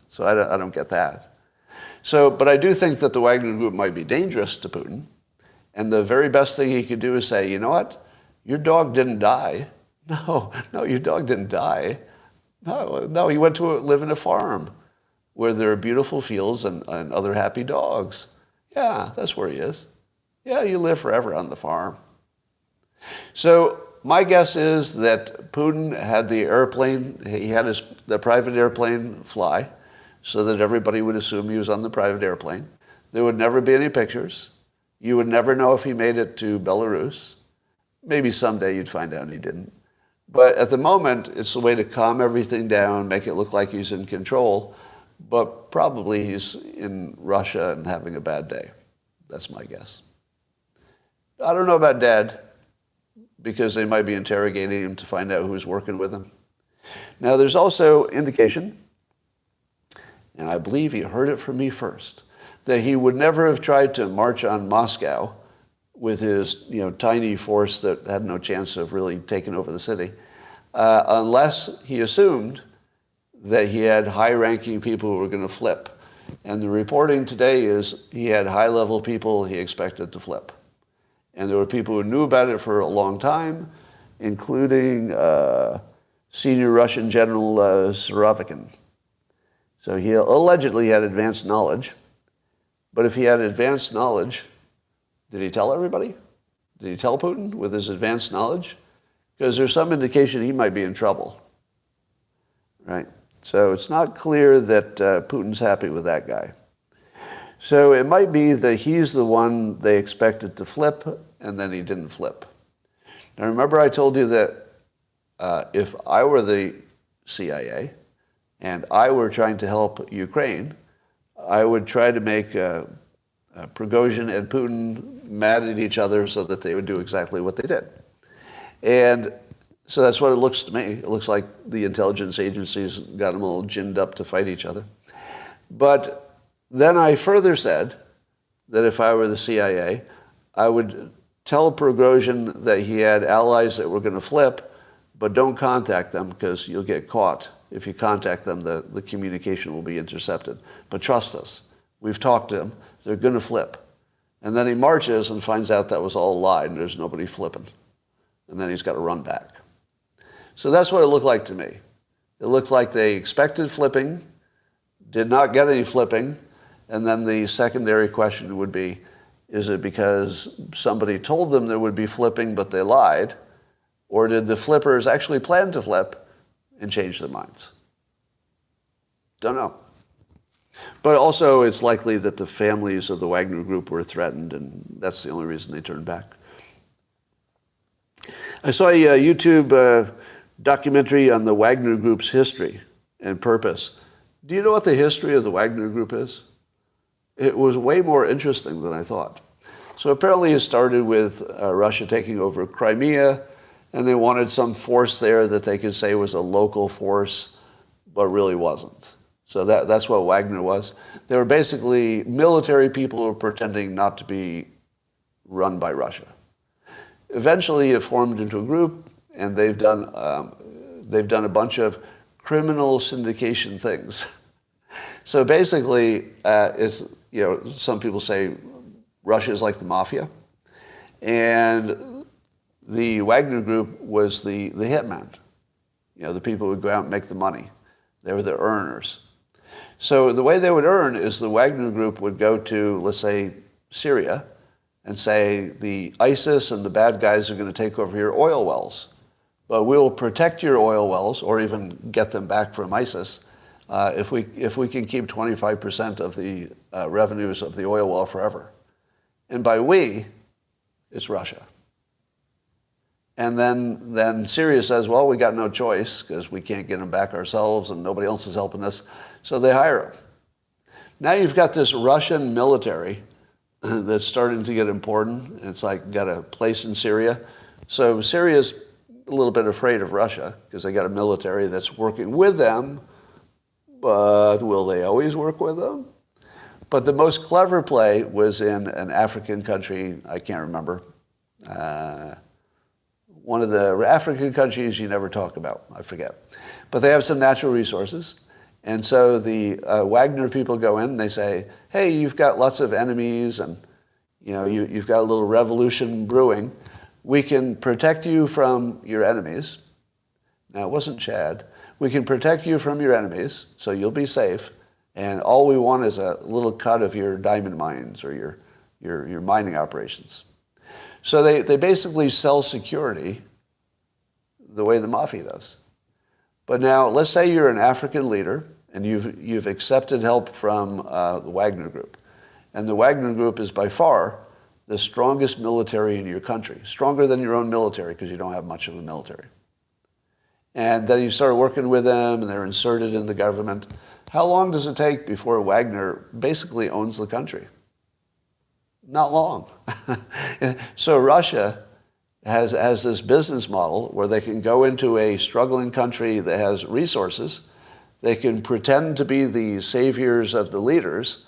So I don't get that. So, but I do think that the Wagner Group might be dangerous to Putin. And the very best thing he could do is say, you know what? Your dog didn't die. No, your dog didn't die. No, he went to live in a farm where there are beautiful fields and other happy dogs. Yeah, that's where he is. Yeah, you live forever on the farm. So my guess is that Putin had the airplane, he had the private airplane fly so that everybody would assume he was on the private airplane. There would never be any pictures. You would never know if he made it to Belarus. Maybe someday you'd find out he didn't. But at the moment, it's a way to calm everything down, make it look like he's in control, but probably he's in Russia and having a bad day. That's my guess. I don't know about Dad, because they might be interrogating him to find out who's working with him. Now, there's also indication, and I believe he heard it from me first, that he would never have tried to march on Moscow with his tiny force that had no chance of really taking over the city, unless he assumed that he had high-ranking people who were going to flip. And the reporting today is he had high-level people he expected to flip. And there were people who knew about it for a long time, including senior Russian General Surovikin. So he allegedly had advanced knowledge. But if he had advanced knowledge, did he tell everybody? Did he tell Putin with his advanced knowledge? Because there's some indication he might be in trouble, right? So it's not clear that Putin's happy with that guy. So it might be that he's the one they expected to flip, and then he didn't flip. Now remember I told you that if I were the CIA and I were trying to help Ukraine, I would try to make Prigozhin and Putin mad at each other so that they would do exactly what they did. And so that's what it looks to me. It looks like the intelligence agencies got them all ginned up to fight each other. But then I further said that if I were the CIA, I would tell Prigozhin that he had allies that were going to flip, but don't contact them because you'll get caught. If you contact them, the communication will be intercepted. But trust us. We've talked to them. They're going to flip. And then he marches and finds out that was all a lie and there's nobody flipping. And then he's got to run back. So that's what it looked like to me. It looked like they expected flipping, did not get any flipping, and then the secondary question would be, is it because somebody told them there would be flipping but they lied, or did the flippers actually plan to flip and change their minds? Don't know. But also it's likely that the families of the Wagner Group were threatened, and that's the only reason they turned back. I saw a YouTube documentary on the Wagner Group's history and purpose. Do you know what the history of the Wagner Group is? It was way more interesting than I thought. So apparently it started with Russia taking over Crimea, and they wanted some force there that they could say was a local force, but really wasn't. So that's what Wagner was. They were basically military people who were pretending not to be run by Russia. Eventually it formed into a group, and they've done a bunch of criminal syndication things. So basically, some people say Russia is like the mafia, and the Wagner Group was the hitman. The people who would go out and make the money. They were the earners. So the way they would earn is the Wagner Group would go to, let's say, Syria, and say the ISIS and the bad guys are going to take over your oil wells. But we'll protect your oil wells, or even get them back from ISIS, if we can keep 25% of the revenues of the oil well forever. And by we, it's Russia. And then Syria says, well, we got no choice because we can't get them back ourselves and nobody else is helping us. So they hire them. Now you've got this Russian military that's starting to get important. It's like got a place in Syria. So Syria's a little bit afraid of Russia because they got a military that's working with them, but will they always work with them? But the most clever play was in an African country, I can't remember. One of the African countries you never talk about, I forget. But they have some natural resources. And so the Wagner people go in and they say, hey, you've got lots of enemies and you've got a little revolution brewing. We can protect you from your enemies. Now, it wasn't Chad. We can protect you from your enemies, so you'll be safe. And all we want is a little cut of your diamond mines or your mining operations. So they basically sell security the way the mafia does. But now, let's say you're an African leader and you've accepted help from the Wagner Group. And the Wagner Group is by far the strongest military in your country, stronger than your own military because you don't have much of a military. And then you start working with them and they're inserted in the government. How long does it take before Wagner basically owns the country? Not long. So Russia has this business model where they can go into a struggling country that has resources. They can pretend to be the saviors of the leaders,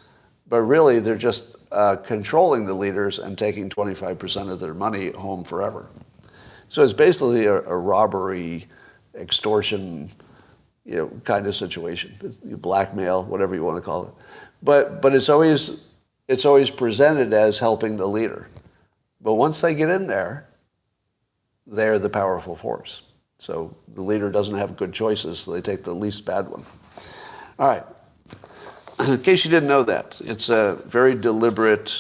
but really they're just controlling the leaders and taking 25% of their money home forever. So it's basically a robbery, extortion, kind of situation. Blackmail, whatever you want to call it. But it's always presented as helping the leader. But once they get in there, they're the powerful force. So the leader doesn't have good choices, so they take the least bad one. All right. In case you didn't know that, it's a very deliberate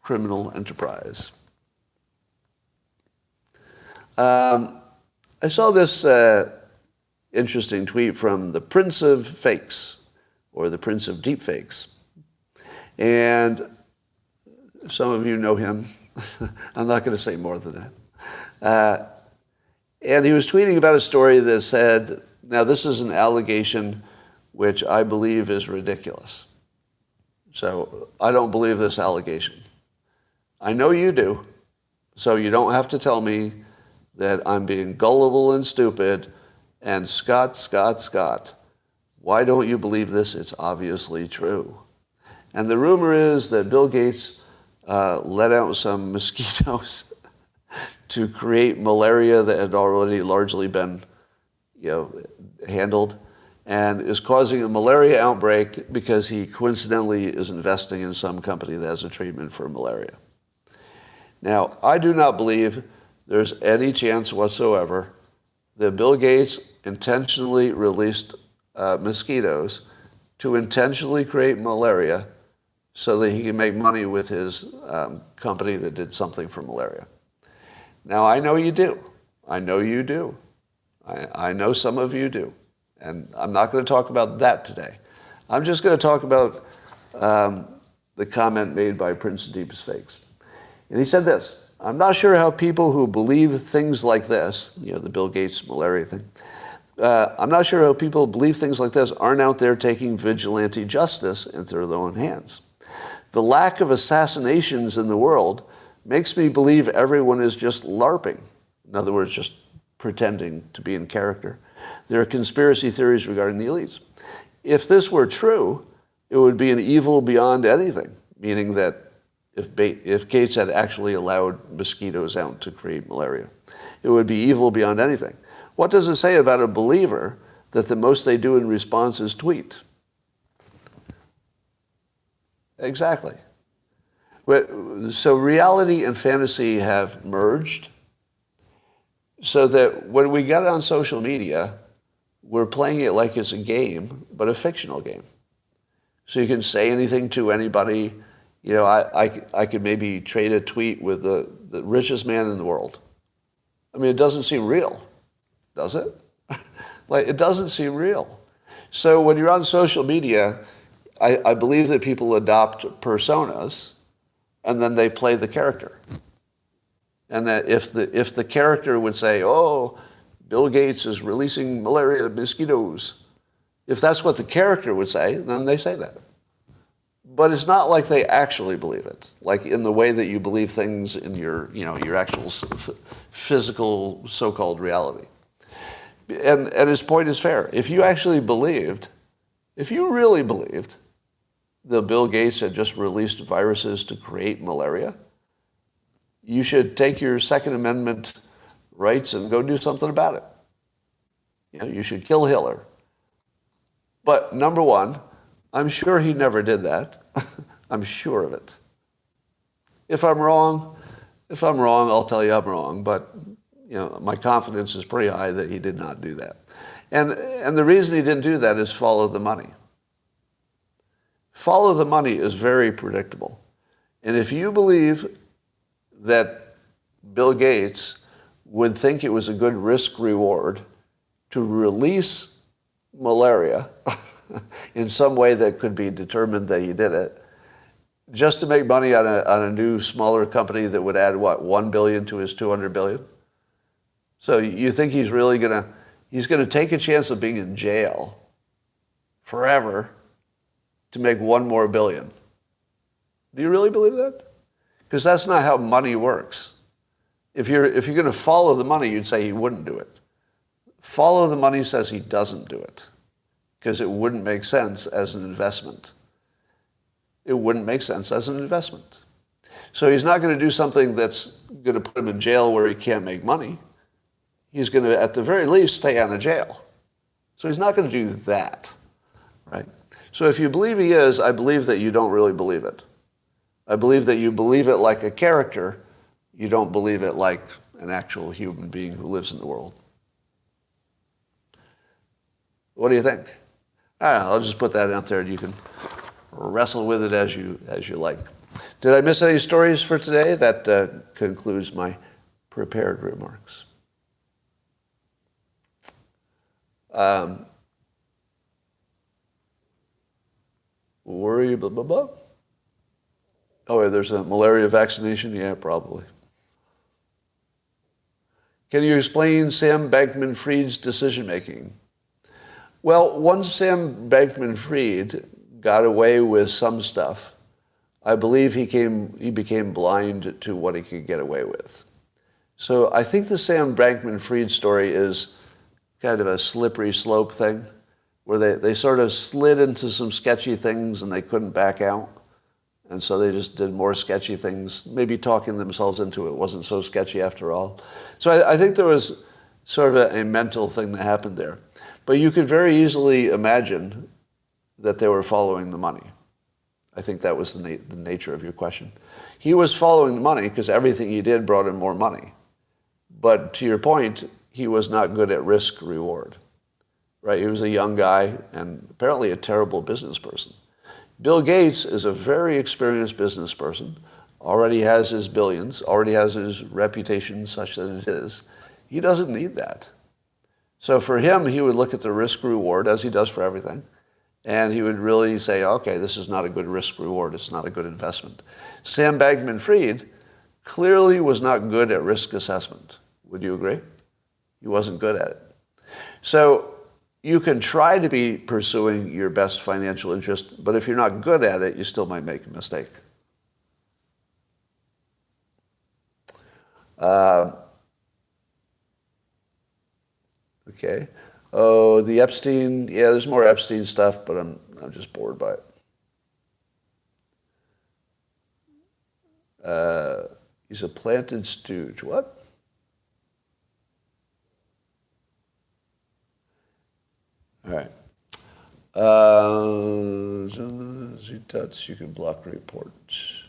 criminal enterprise. I saw this interesting tweet from the Prince of Fakes, or the Prince of Deepfakes. And some of you know him. I'm not going to say more than that. And he was tweeting about a story that said, now this is an allegation which I believe is ridiculous. So I don't believe this allegation. I know you do, so you don't have to tell me that I'm being gullible and stupid, and Scott, why don't you believe this? It's obviously true. And the rumor is that Bill Gates let out some mosquitoes to create malaria that had already largely been, handled, and is causing a malaria outbreak because he coincidentally is investing in some company that has a treatment for malaria. Now, I do not believe there's any chance whatsoever that Bill Gates intentionally released mosquitoes to intentionally create malaria so that he can make money with his company that did something for malaria. Now, I know you do. I know you do. I know some of you do. And I'm not going to talk about that today. I'm just going to talk about the comment made by Prince of Deepfakes. And he said this: I'm not sure how people who believe things like this, the Bill Gates malaria thing, I'm not sure how people who believe things like this aren't out there taking vigilante justice into their own hands. The lack of assassinations in the world makes me believe everyone is just LARPing. In other words, just pretending to be in character. There are conspiracy theories regarding the elites. If this were true, it would be an evil beyond anything, meaning that if Gates had actually allowed mosquitoes out to create malaria, it would be evil beyond anything. What does it say about a believer that the most they do in response is tweet? Exactly. So reality and fantasy have merged so that when we get on social media, we're playing it like it's a game, but a fictional game. So you can say anything to anybody. I could maybe trade a tweet with the richest man in the world. I mean, it doesn't seem real, does it? It doesn't seem real. So when you're on social media, I believe that people adopt personas, and then they play the character. And that if the character would say, oh, Bill Gates is releasing malaria mosquitoes, if that's what the character would say, then they say that. But it's not like they actually believe it, like in the way that you believe things in your actual physical so-called reality. And his point is fair. If you really believed that Bill Gates had just released viruses to create malaria, you should take your Second Amendment rights and go do something about it. You should kill Hitler. But number one, I'm sure he never did that. I'm sure of it. If I'm wrong, I'll tell you I'm wrong. But my confidence is pretty high that he did not do that. And the reason he didn't do that is follow the money. Follow the money is very predictable. And if you believe that Bill Gates would think it was a good risk reward to release malaria in some way that could be determined that he did it, just to make money on a new, smaller company that would add, what, $1 billion to his $200 billion? So you think he's really going to take a chance of being in jail forever to make one more billion? Do you really believe that? Because that's not how money works. If you're going to follow the money, you'd say he wouldn't do it. Follow the money says he doesn't do it, because it wouldn't make sense as an investment. It wouldn't make sense as an investment. So he's not going to do something that's going to put him in jail where he can't make money. He's going to, at the very least, stay out of jail. So he's not going to do that, right? So if you believe he is, I believe that you don't really believe it. I believe that you believe it like a character. You don't believe it like an actual human being who lives in the world. What do you think? I'll just put that out there and you can wrestle with it as you like. Did I miss any stories for today? That concludes my prepared remarks. Worry, blah, blah, blah. Oh, there's a malaria vaccination? Yeah, probably. Can you explain Sam Bankman-Fried's decision-making? Well, once Sam Bankman-Fried got away with some stuff, I believe he became blind to what he could get away with. So I think the Sam Bankman-Fried story is kind of a slippery slope thing, where they sort of slid into some sketchy things and they couldn't back out. And so they just did more sketchy things, maybe talking themselves into it wasn't so sketchy after all. So I think there was sort of a mental thing that happened there. But you could very easily imagine that they were following the money. I think that was the nature of your question. He was following the money because everything he did brought him more money. But to your point, he was not good at risk reward, right? He was a young guy and apparently a terrible business person. Bill Gates is a very experienced business person, already has his billions, already has his reputation such that it is. He doesn't need that. So for him, he would look at the risk reward, as he does for everything, and he would really say, okay, this is not a good risk reward, it's not a good investment. Sam Bankman-Fried clearly was not good at risk assessment. Would you agree? He wasn't good at it. So you can try to be pursuing your best financial interest, but if you're not good at it, you still might make a mistake. Okay. Oh, the Epstein, yeah, there's more Epstein stuff, but I'm just bored by it. He's a planted stooge. What? All right. You can block reports.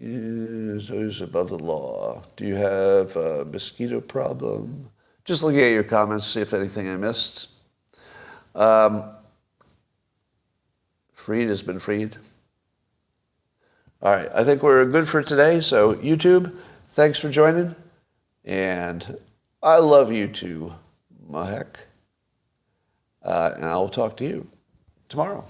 Is above the law. Do you have a mosquito problem? Just looking at your comments, see if anything I missed. Freed has been freed. All right, I think we're good for today. So YouTube, thanks for joining. And I love you too, Mahek. And I'll talk to you tomorrow.